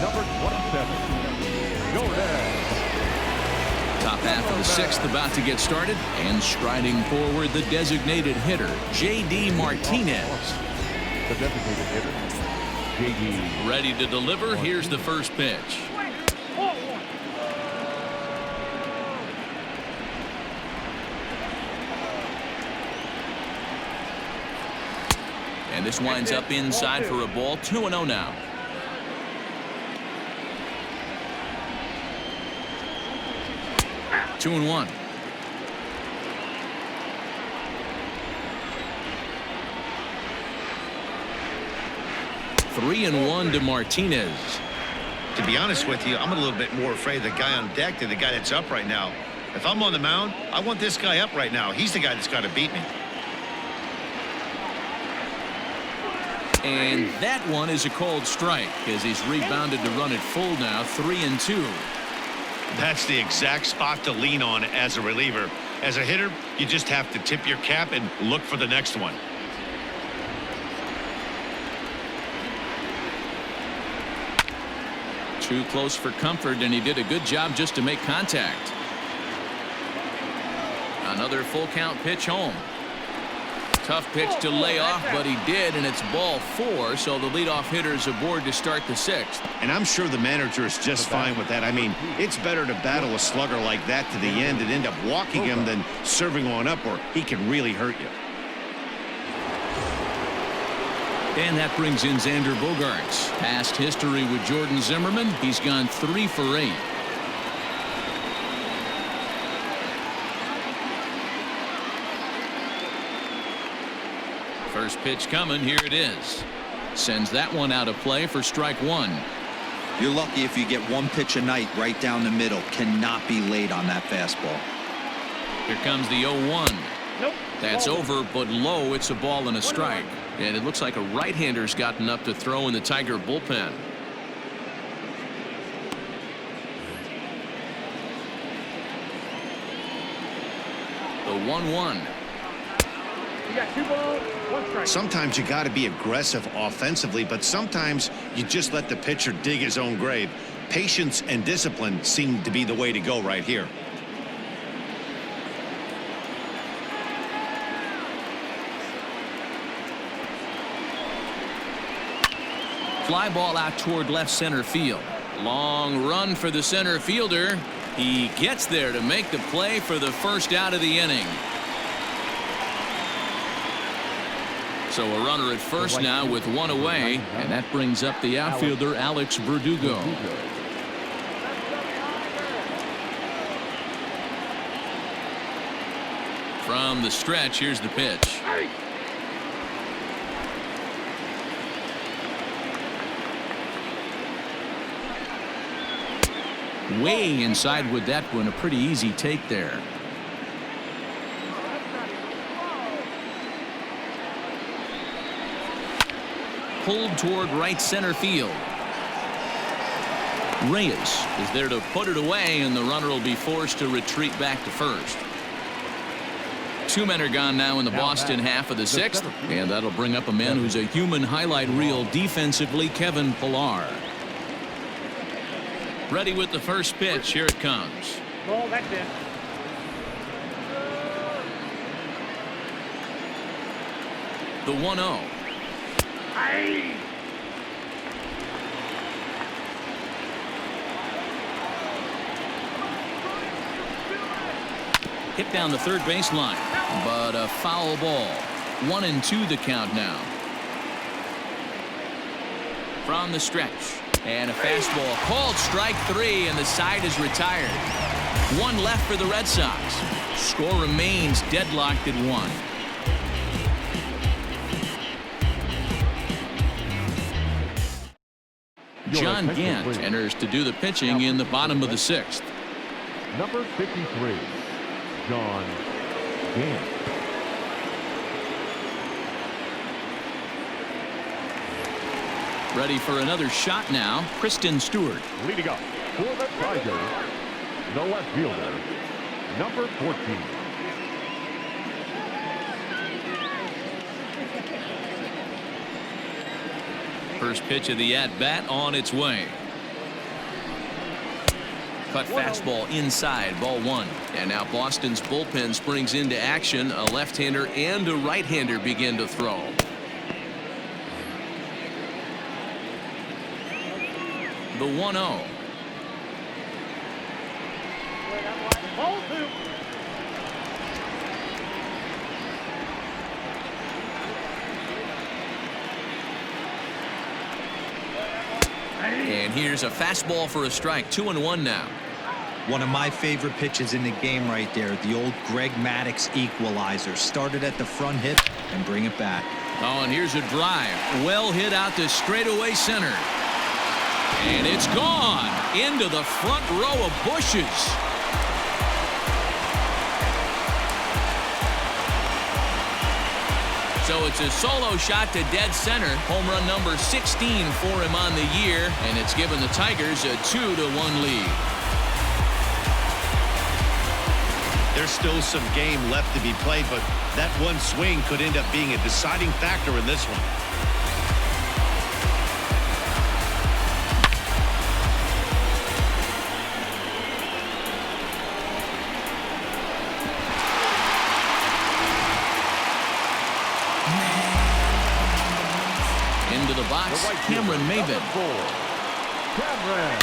Number 27, Jordan. Top half of the 6th about to get started, and striding forward the designated hitter, J.D. Martinez. The designated hitter, J.D. Ready to deliver. Here's the first pitch. And this winds up inside for a ball. 2-0 now. 2-1. 3-1 to Martinez. To be honest with you, I'm a little bit more afraid of the guy on deck than the guy that's up right now. If I'm on the mound, I want this guy up right now. He's the guy that's got to beat me. And that one is a called strike as he's rebounded to run it full now. 3-2. That's the exact spot to lean on as a reliever. As a hitter, you just have to tip your cap and look for the next one. Too close for comfort, and he did a good job just to make contact. Another full count pitch home. Tough pitch to lay off, but he did, and it's ball 4, so the leadoff hitter is aboard to start the 6th. And I'm sure the manager is just fine with that. I mean, it's better to battle a slugger like that to the end and end up walking him than serving on up, or he can really hurt you. And that brings in Xander Bogaerts. Past history with Jordan Zimmerman, he's gone 3 for 8. First pitch coming. Here it is. Sends that one out of play for strike 1. You're lucky if you get one pitch a night right down the middle. Cannot be late on that fastball. Here comes the 0-1. Nope. That's over, but low. It's a ball and a strike. And it looks like a right-hander's gotten up to throw in the Tiger bullpen. The 1-1. You got 2 balls, 1 strike. Sometimes you got to be aggressive offensively, but sometimes you just let the pitcher dig his own grave. Patience and discipline seem to be the way to go right here. Fly ball out toward left center field. Long run for the center fielder. He gets there to make the play for the first out of the inning. So a runner at first now with 1 away, and that brings up the outfielder Alex Verdugo. From the stretch, here's the pitch. Way inside with that one. A pretty easy take there. Pulled toward right center field. Reyes is there to put it away, and the runner will be forced to retreat back to first. 2 men are gone now in the Boston half of the 6th, and that'll bring up a man who's a human highlight reel defensively, Kevin Pillar. Ready with the first pitch. Here it comes. Ball, that's it. The 1-0. Aye. Hit down the third baseline, but a foul ball. 1-2 the count now. From the stretch. And a fastball called strike 3, and the side is retired. 1 left for the Red Sox. Score remains deadlocked at 1. John Gant enters to do the pitching in the bottom of the 6th. Number 53, John Gant. Ready for another shot now. Kristen Stewart. Leading up for the Tigers, the left fielder, number 14. First pitch of the at-bat on its way. Cut fastball inside, ball 1. And now Boston's bullpen springs into action. A left-hander and a right-hander begin to throw. The 1-0. Ball 2. And here's a fastball for a strike. 2-1 now. One of my favorite pitches in the game right there, the old Greg Maddux equalizer. Started at the front hip and bring it back. Oh, and here's a drive. Well hit out to straightaway center. And it's gone into the front row of bushes. So it's a solo shot to dead center. Home run number 16 for him on the year, and it's given the Tigers a 2-1 lead. There's still some game left to be played, but that one swing could end up being a deciding factor in this one. Into the box, Cameron Maven. Cameron.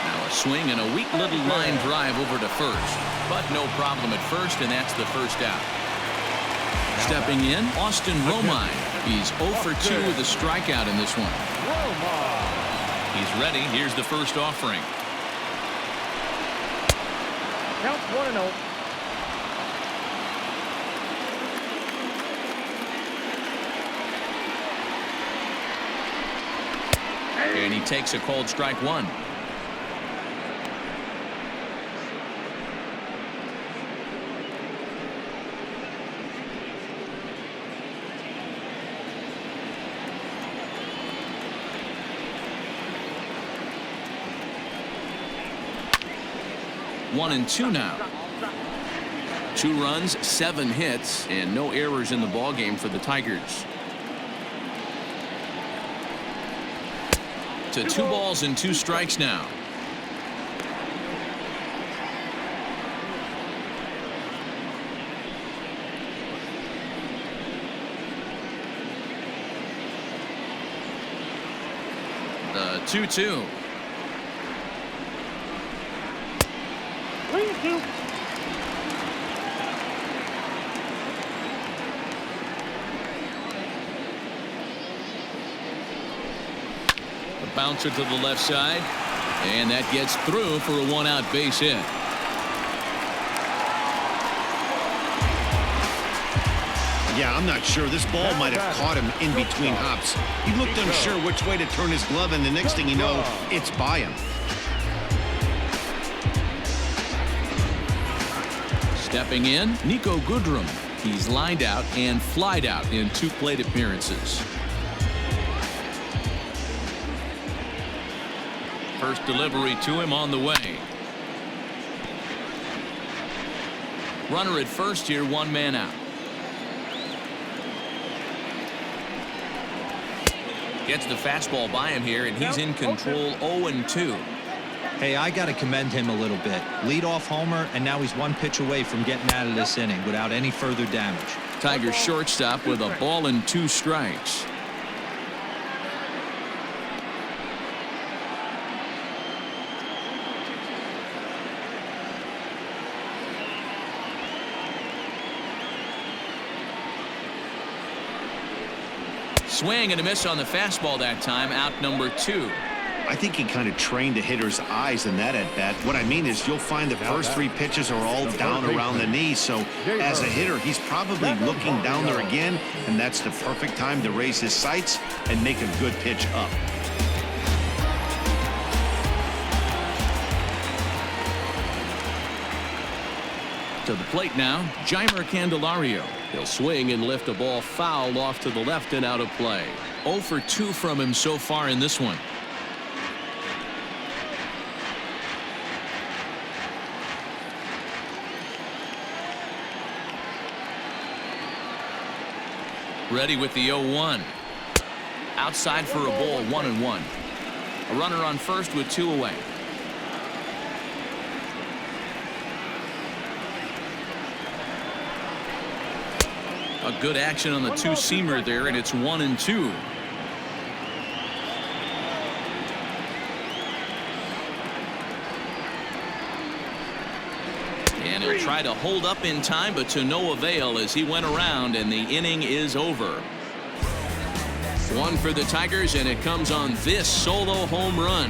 Now a swing and a weak little line drive over to first. But no problem at first, and that's the first out. Stepping in, Austin Romine. He's 0 for 2 with a strikeout in this one. He's ready. Here's the first offering. Counts 1-0. And he takes a called strike one. One and two now. 2 runs, 7 hits, and no errors in the ballgame for the Tigers. To 2 balls and 2 strikes now. The 2-2. 3-2. A bouncer to the left side, and that gets through for a 1-out base hit. Yeah, I'm not sure. This ball might have caught him in between hops. He looked unsure which way to turn his glove, and the next thing you know, it's by him. Stepping in, Nico Goodrum. He's lined out and flied out in 2 plate appearances. First delivery to him on the way. Runner at first here, 1 man out. Gets the fastball by him here, and he's in control. 0-2. Hey, I got to commend him a little bit. Leadoff homer, and now he's 1 pitch away from getting out of this inning without any further damage. Tigers shortstop with a ball and 2 strikes. Swing and a miss on the fastball that time. Out number 2. I think he kind of trained the hitter's eyes in that at bat. What I mean is you'll find the first 3 pitches are all down around the knee. So as a hitter, he's probably looking down there again, and that's the perfect time to raise his sights and make a good pitch up. To the plate now, Jeimer Candelario. He'll swing and lift a ball foul off to the left and out of play. 0 for 2 from him so far in this one. Ready with the 0-1. Outside for a ball, 1-1. A runner on first with 2 away. A good action on the 2-seamer there, and it's 1-2. And he'll try to hold up in time, but to no avail as he went around, and the inning is over. 1 for the Tigers, and it comes on this solo home run.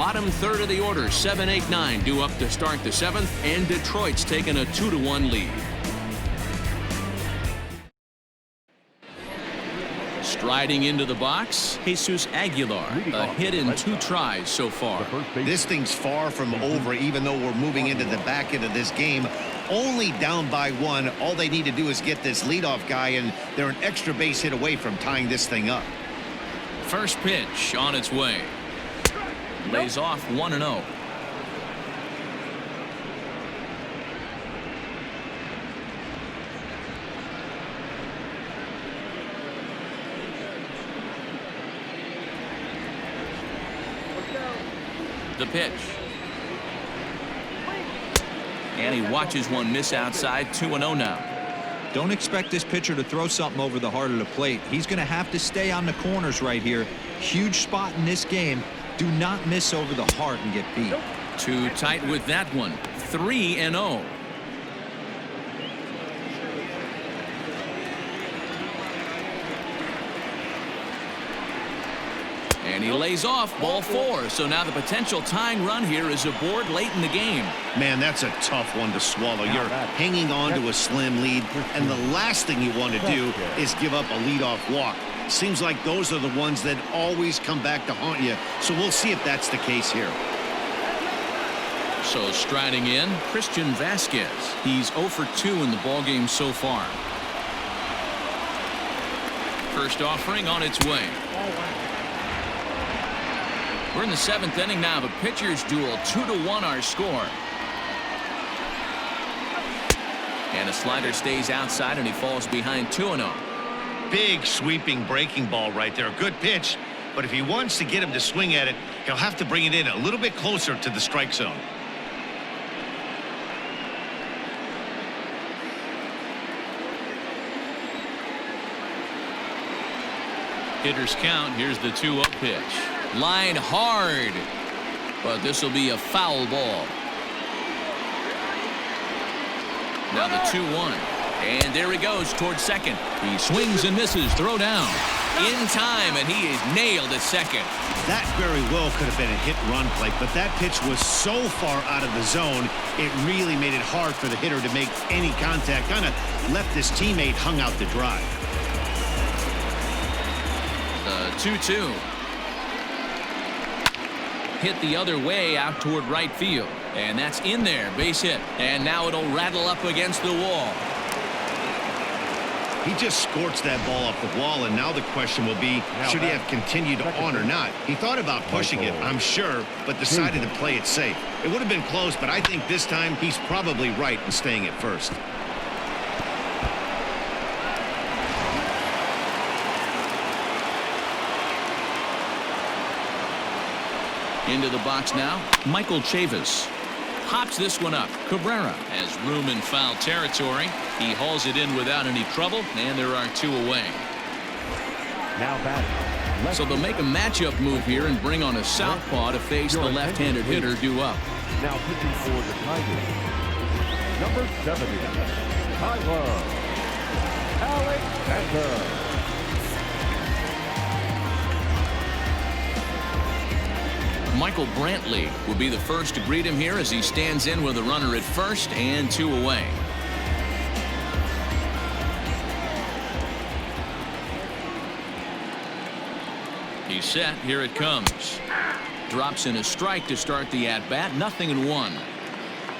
Bottom third of the order, 7-8-9 due up to start the 7th, and Detroit's taken a 2-1 lead. Striding into the box, Jesus Aguilar, a hit in 2 tries so far. This thing's far from over, even though we're moving into the back end of this game. Only down by 1. All they need to do is get this leadoff guy, and they're an extra base hit away from tying this thing up. First pitch on its way. Lays off 1-0. The pitch. And he watches one miss outside. 2-0 now. Don't expect this pitcher to throw something over the heart of the plate. He's going to have to stay on the corners right here. Huge spot in this game. Do not miss over the heart and get beat. Too tight with that one. 3-0. And he lays off ball 4. So now the potential tying run here is aboard late in the game. Man, that's a tough one to swallow. You're hanging on to a slim lead, and the last thing you want to do is give up a leadoff walk. Seems like those are the ones that always come back to haunt you. So we'll see if that's the case here. So striding in, Christian Vasquez. He's 0 for 2 in the ballgame so far. First offering on its way. We're in the 7th inning now. The pitcher's duel, 2-1 our score. And a slider stays outside, and he falls behind 2-0. Big sweeping breaking ball right there. A good pitch, but if he wants to get him to swing at it, he'll have to bring it in a little bit closer to the strike zone. Hitters count. Here's the 2-0 pitch. Line hard, but this will be a foul ball. Now the 2-1, and there he goes towards second. He swings and misses. Throw down in time, and he is nailed at second. That very well could have been a hit-run play, but that pitch was so far out of the zone, it really made it hard for the hitter to make any contact. Kind of left his teammate hung out to dry. The 2-2. Hit the other way out toward right field, and that's in there. Base hit, and now it'll rattle up against the wall. He just scorched that ball off the wall, and now the question will be, should he have continued on or not? He thought about pushing it, I'm sure, but decided to play it safe. It would have been close, but I think this time he's probably right in staying at first. Into the box now, Michael Chavis. Hops this one up. Cabrera has room in foul territory. He hauls it in without any trouble, and there are 2 away. Now batting. So they'll make a matchup move here and bring on a southpaw to face the left-handed hitter due up. Now pitching for the Tigers, number 70, Tyler Alexander. Michael Brantley will be the first to greet him here as he stands in with a runner at first and 2 away. He's set. Here it comes. Drops in a strike to start the at-bat. 0-1.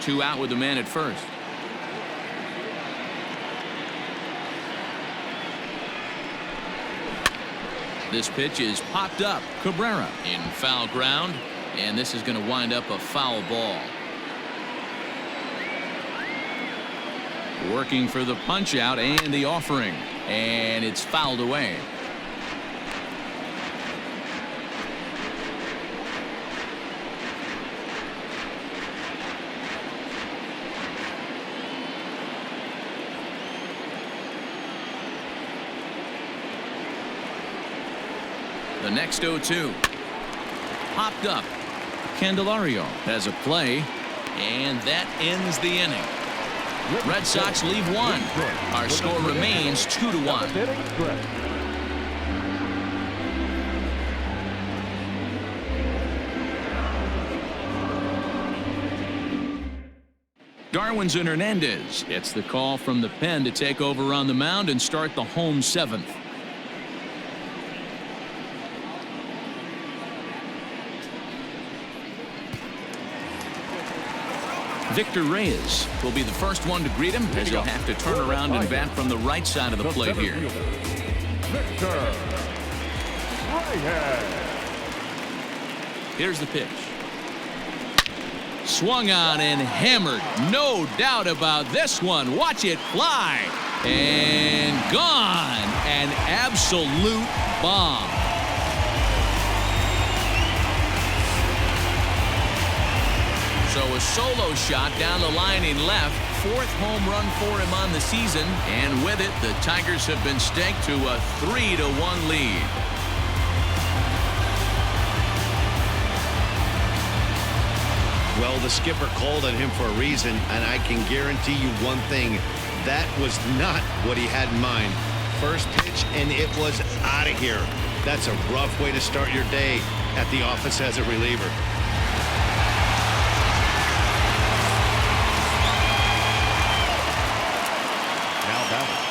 2 out with the man at first. This pitch is popped up. Cabrera in foul ground, and this is going to wind up a foul ball. Working for the punch out and the offering, and it's fouled away. The next 0-2. Popped up. Candelario has a play, and that ends the inning. Red Sox leave 1. Our score remains 2-1. Darwinson Hernandez gets the call from the pen to take over on the mound and start the home seventh. Victor Reyes will be the first one to greet him as he'll have to turn around and bat from the right side of the plate here. Victor Reyes. Here's the pitch. Swung on and hammered. No doubt about this one. Watch it fly. And gone. An absolute bomb. So a solo shot down the line in left. Fourth home run for him on the season. And with it, the Tigers have been staked to a 3-1 lead. Well, the skipper called on him for a reason, and I can guarantee you one thing. That was not what he had in mind. First pitch, and it was out of here. That's a rough way to start your day at the office as a reliever. Now batting,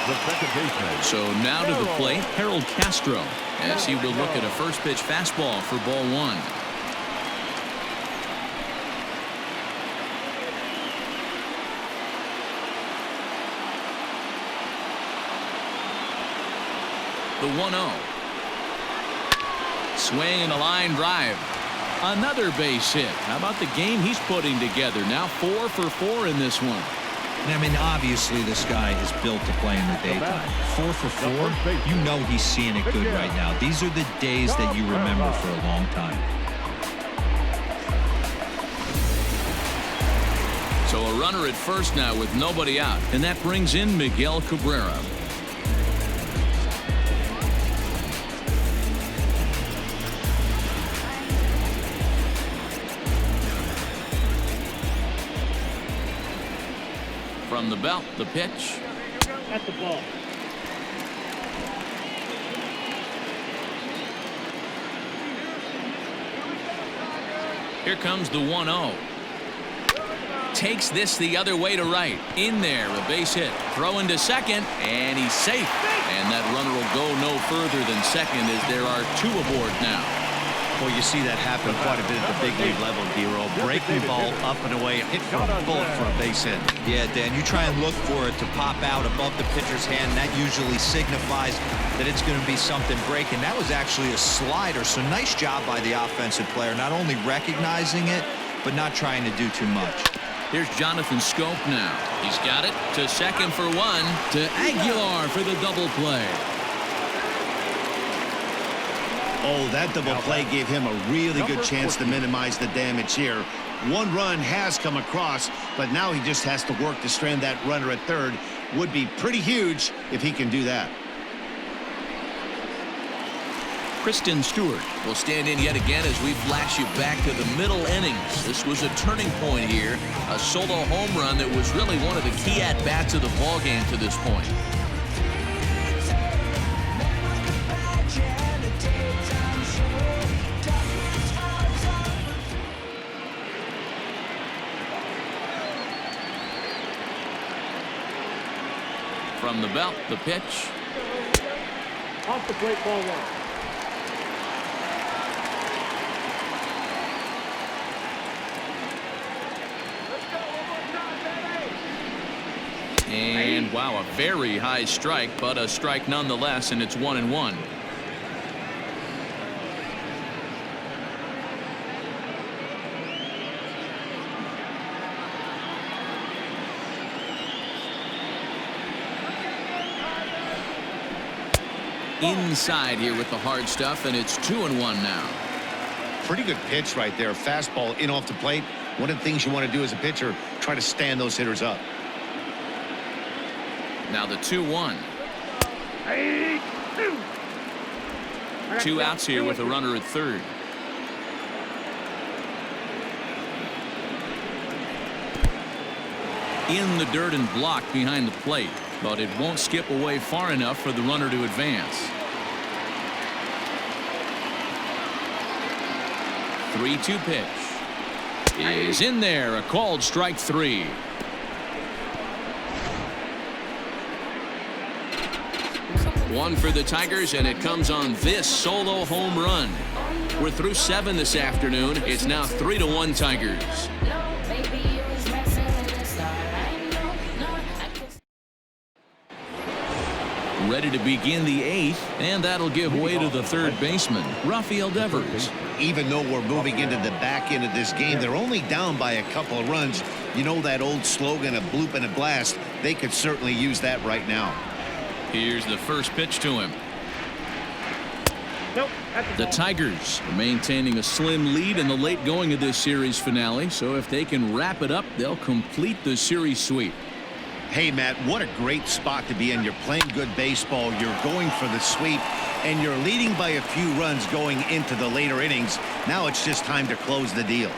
the second baseman. So now to the plate, Harold Castro, as he will look at a first pitch fastball for ball one. The 1-0. Swing and a line drive. Another base hit. How about the game he's putting together? Now 4 for 4 in this one. And I mean, obviously, this guy is built to play in the daytime. 4 for 4, you know he's seeing it good right now. These are the days that you remember for a long time. So a runner at first now with nobody out. And that brings in Miguel Cabrera. From the belt, the pitch. At the ball. Here comes the 1-0. Takes this the other way to right. In there, a base hit. Throw into second, and he's safe. And that runner will go no further than second as there are 2 aboard now. Well, you see that happen quite a bit at the big league level, D-Roll. Breaking ball up and away, hit for a bullet for a base hit. Yeah, Dan, you try and look for it to pop out above the pitcher's hand. That usually signifies that it's going to be something breaking. That was actually a slider, so nice job by the offensive player, not only recognizing it, but not trying to do too much. Here's Jonathan Scope now. He's got it to second for 1. To Aguilar for the double play. Oh, that double play gave him a really good chance to minimize the damage here. 1 run has come across, but now he just has to work to strand that runner at third. Would be pretty huge if he can do that. Kristen Stewart will stand in yet again as we flash you back to the middle innings. This was a turning point here. A solo home run that was really one of the key at-bats of the ballgame to this point. From the belt, the pitch. Off the plate, ball 1. And wow, a very high strike, but a strike nonetheless, and it's 1-1. Inside here with the hard stuff, and it's 2-1 now. Pretty good pitch right there. Fastball in off the plate. One of the things you want to do as a pitcher, try to stand those hitters up. Now the 2-1. 2 outs here with a runner at third. In the dirt and blocked behind the plate, but it won't skip away far enough for the runner to advance. 3-2 pitch. is in there. A called strike 3. One for the Tigers, and it comes on this solo home run. We're through 7 this afternoon. It's now 3-1 Tigers. Ready to begin the 8th, and that'll give way to the third baseman, Rafael Devers. Even though we're moving into the back end of this game, they're only down by a couple of runs. You know that old slogan, a bloop and a blast? They could certainly use that right now. Here's the first pitch to him. Nope, that's a The ball. Tigers are maintaining a slim lead in the late going of this series finale, so if they can wrap it up, they'll complete the series sweep. Hey, Matt, what a great spot to be in. You're playing good baseball. You're going for the sweep, and you're leading by a few runs going into the later innings. Now it's just time to close the deal.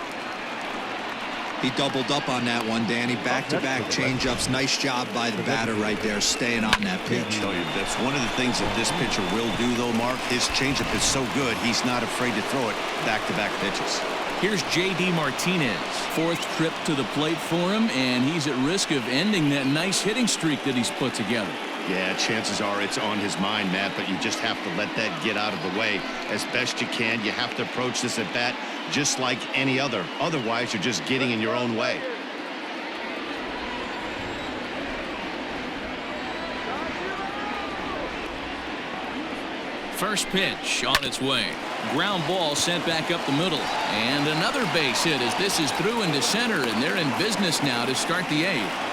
He doubled up on that one, Danny. Back-to-back changeups. Nice job by the batter right there, staying on that pitch. Tell you, that's one of the things that this pitcher will do, though, Mark. His changeup is so good, he's not afraid to throw it back-to-back pitches. Here's J.D. Martinez. 4th trip to the plate for him, and he's at risk of ending that nice hitting streak that he's put together. Yeah, chances are it's on his mind, Matt, but you just have to let that get out of the way as best you can. You have to approach this at bat just like any other. Otherwise, you're just getting in your own way. First pitch on its way. Ground ball sent back up the middle. And another base hit as this is through into center, and they're in business now to start the 8th.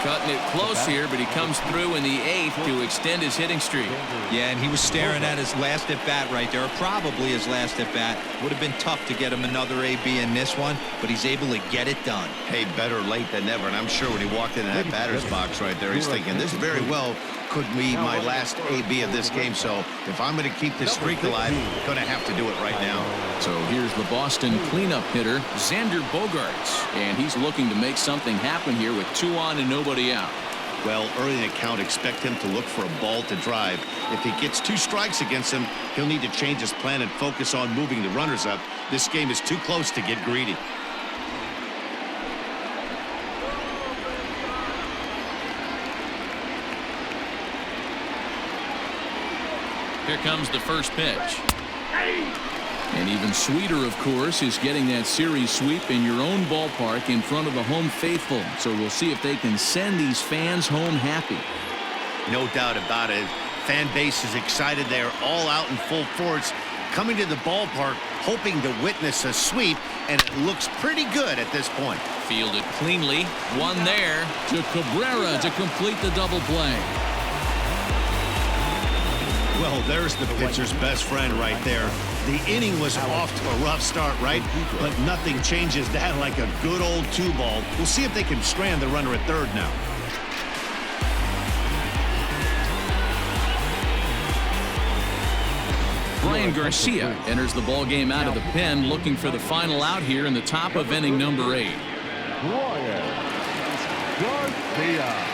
Cutting it close here, but he comes through in the 8th to extend his hitting streak. Yeah, and he was staring at his last at-bat right there, probably his last at-bat. Would have been tough to get him another AB in this one, but he's able to get it done. Hey, better late than never, and I'm sure when he walked into that batter's box right there, he's thinking, this very well could be my last AB of this game, so if I'm going to keep this streak alive, I'm going to have to do it right now. So here's the Boston cleanup hitter, Xander Bogaerts, and he's looking to make something happen here with 2 on and nobody out. Well, early in the count, expect him to look for a ball to drive. If he gets 2 strikes against him, he'll need to change his plan and focus on moving the runners up. This game is too close to get greedy. Here comes the first pitch. And even sweeter, of course, is getting that series sweep in your own ballpark in front of the home faithful. So we'll see if they can send these fans home happy. No doubt about it. Fan base is excited. They're all out in full force, coming to the ballpark, hoping to witness a sweep, and it looks pretty good at this point. Fielded cleanly. One there to Cabrera to complete the double play. Well, there's the pitcher's best friend right there. The inning was off to a rough start, right? But nothing changes that like a good old 2-ball. We'll see if they can strand the runner at third now. Brian Garcia enters the ball game out of the pen, looking for the final out here in the top of inning number 8. Brian Garcia.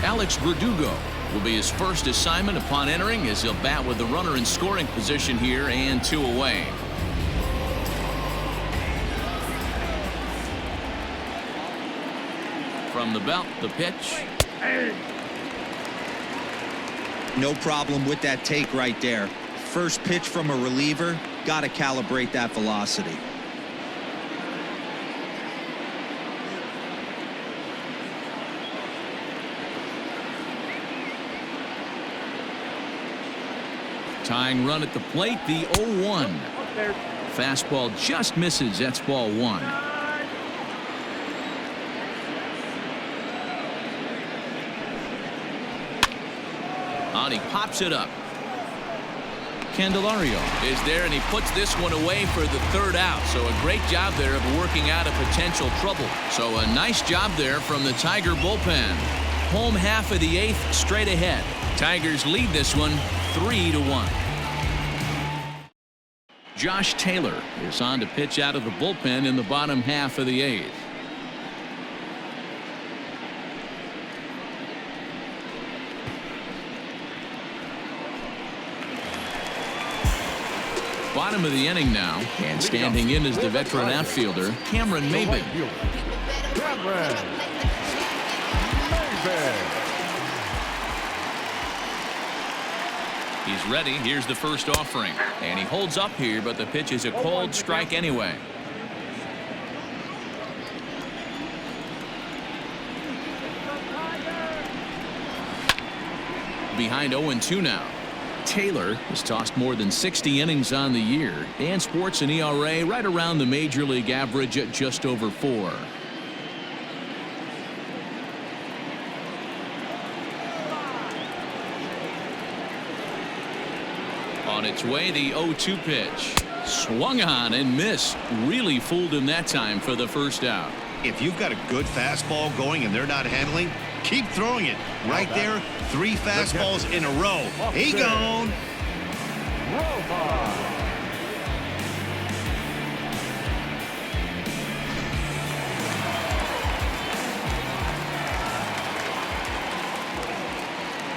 Alex Verdugo will be his first assignment upon entering, as he'll bat with the runner in scoring position here and 2 away. From the belt, the pitch. No problem with that take right there. First pitch from a reliever, got to calibrate that velocity. Tying run at the plate, the 0-1. Fastball just misses. That's ball 1. On, he pops it up. Candelario is there, and he puts this one away for the 3rd out. So a great job there of working out a potential trouble. So a nice job there from the Tiger bullpen. Home half of the 8th straight ahead. Tigers lead this one 3-1. Josh Taylor is on to pitch out of the bullpen in the bottom half of the 8th. Bottom of the inning now, and standing in is the veteran outfielder, Cameron Maybin. He's ready. Here's the first offering. And he holds up here, but the pitch is a cold strike anyway. Behind 0-2 now. Taylor has tossed more than 60 innings on the year and sports an ERA right around the major league average at just over 4. On its way, the 0-2 pitch. Swung on and missed. Really fooled him that time for the first out. If you've got a good fastball going and they're not handling, keep throwing it. Right there, 3 fastballs in a row. He gone.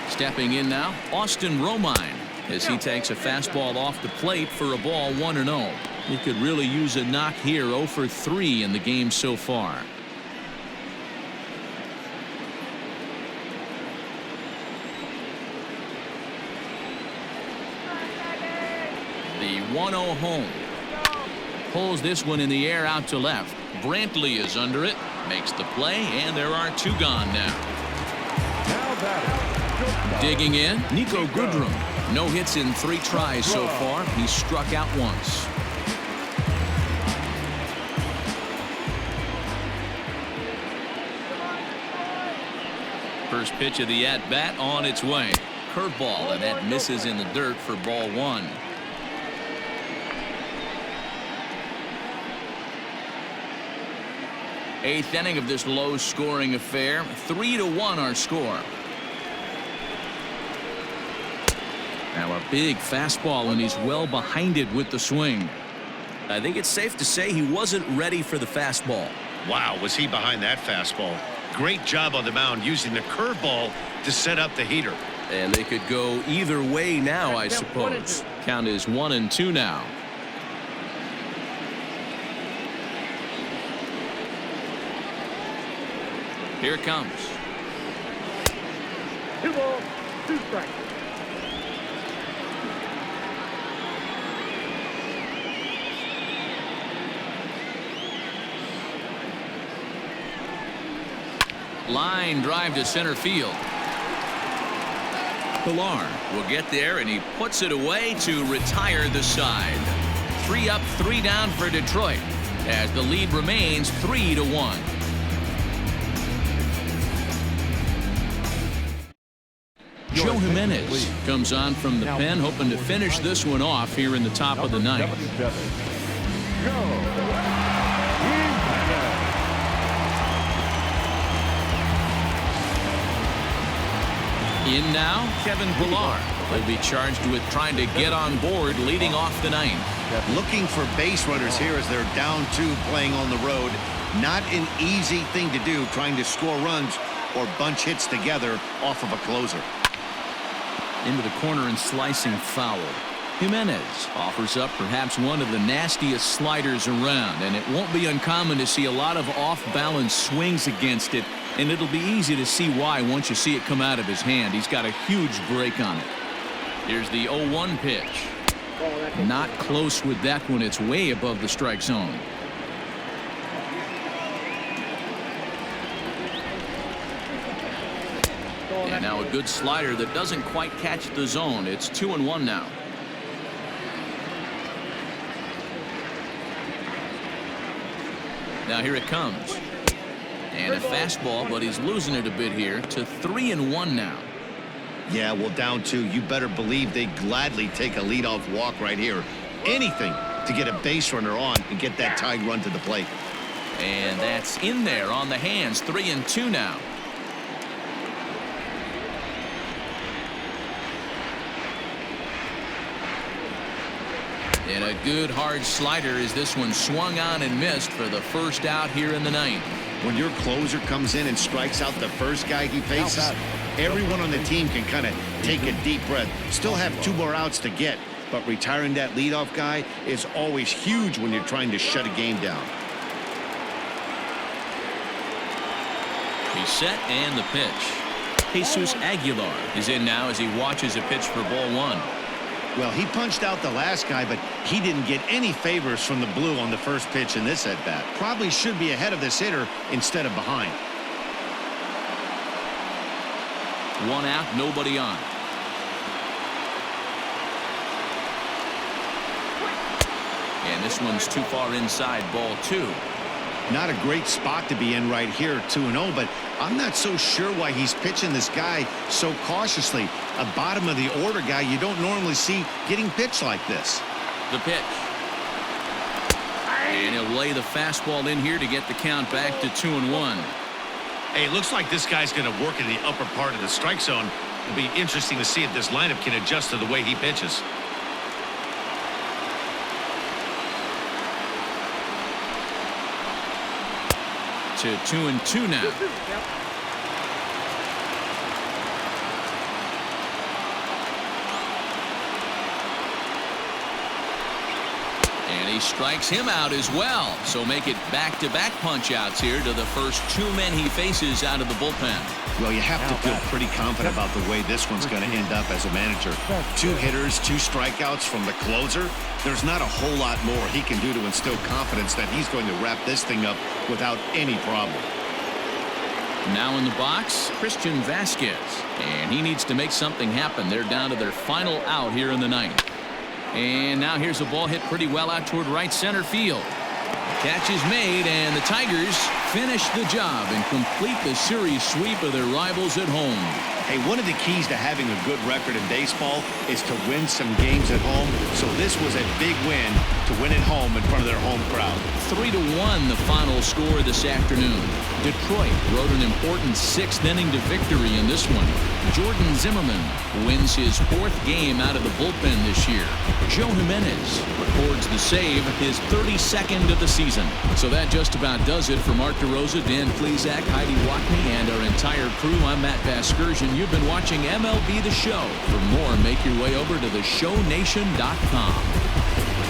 Stepping in now, Austin Romine, as he takes a fastball off the plate for a ball 1-0. He could really use a knock here. 0 for 3 in the game so far. The 1-0 home. Pulls this one in the air out to left. Brantley is under it. Makes the play, and there are 2 gone now. Digging in, Nico Goodrum. No hits in 3 tries so far. He's struck out once. First pitch of the at-bat on its way. Curveball, and that misses in the dirt for ball 1. Eighth inning of this low-scoring affair. 3-1 our score. Now a big fastball, and he's well behind it with the swing. I think it's safe to say he wasn't ready for the fastball. Wow, was he behind that fastball. Great job on the mound using the curveball to set up the heater. And they could go either way now, I suppose. Count is 1-2 now. Here it comes. 2 balls, 2 strikes. Line drive to center field. Pilar will get there, and he puts it away to retire the side. 3 up, 3 down for Detroit, as the lead remains 3-1. Joe Jimenez comes on from the pen, hoping to finish this one off here in the top of the 9th. In now, Kevin Pilar will be charged with trying to get on board leading off the 9th. Looking for base runners here as they're down 2 playing on the road. Not an easy thing to do, trying to score runs or bunch hits together off of a closer. Into the corner and slicing foul. Jimenez offers up perhaps one of the nastiest sliders around, and it won't be uncommon to see a lot of off-balance swings against it, and it'll be easy to see why once you see it come out of his hand. He's got a huge break on it. Here's the 0-1 pitch. Not close with that one. It's way above the strike zone. And now a good slider that doesn't quite catch the zone. It's 2-1 now. Now here it comes. And a fastball, but he's losing it a bit here to 3-1 now. Yeah, well, down 2, you better believe they gladly take a leadoff walk right here. Anything to get a base runner on and get that tied run to the plate. And that's in there on the hands. 3-2 now. And a good hard slider as this one swung on and missed for the first out here in the 9th. When your closer comes in and strikes out the first guy he faces, everyone on the team can kind of take a deep breath. Still have 2 more outs to get, but retiring that leadoff guy is always huge when you're trying to shut a game down. He's set and the pitch. Jesus Aguilar is in now as he watches a pitch for ball one. Well, he punched out the last guy, but he didn't get any favors from the blue on the first pitch in this at-bat. Probably should be ahead of this hitter instead of behind. One out, nobody on. And this one's too far inside, ball two. Not a great spot to be in right here, 2-0, but I'm not so sure why he's pitching this guy so cautiously. A bottom of the order guy you don't normally see getting pitched like this. The pitch. And he'll lay the fastball in here to get the count back to 2-1. Hey, it looks like this guy's going to work in the upper part of the strike zone. It'll be interesting to see if this lineup can adjust to the way he pitches. To 2-2 now. And he strikes him out as well. So make it back-to-back punch-outs here to the first two men he faces out of the bullpen. Well, you have to feel pretty confident about the way this one's going to end up as a manager. 2 hitters, 2 strikeouts from the closer. There's not a whole lot more he can do to instill confidence that he's going to wrap this thing up without any problem. Now in the box, Christian Vasquez. And he needs to make something happen. They're down to their final out here in the ninth. And now here's a ball hit pretty well out toward right center field. Catch is made, and the Tigers finish the job and complete the series sweep of their rivals at home. Hey, one of the keys to having a good record in baseball is to win some games at home. So this was a big win to win at home in front of their home crowd. 3-1 the final score this afternoon. Detroit rode an important 6th inning to victory in this one. Jordan Zimmerman wins his 4th game out of the bullpen this year. Joe Jimenez records the save, his 32nd of the season. So that just about does it for Mark DeRosa, Dan Plesac, Heidi Watney, and our entire crew. I'm Matt Vasgersian. You've been watching MLB The Show. For more, make your way over to theshownation.com.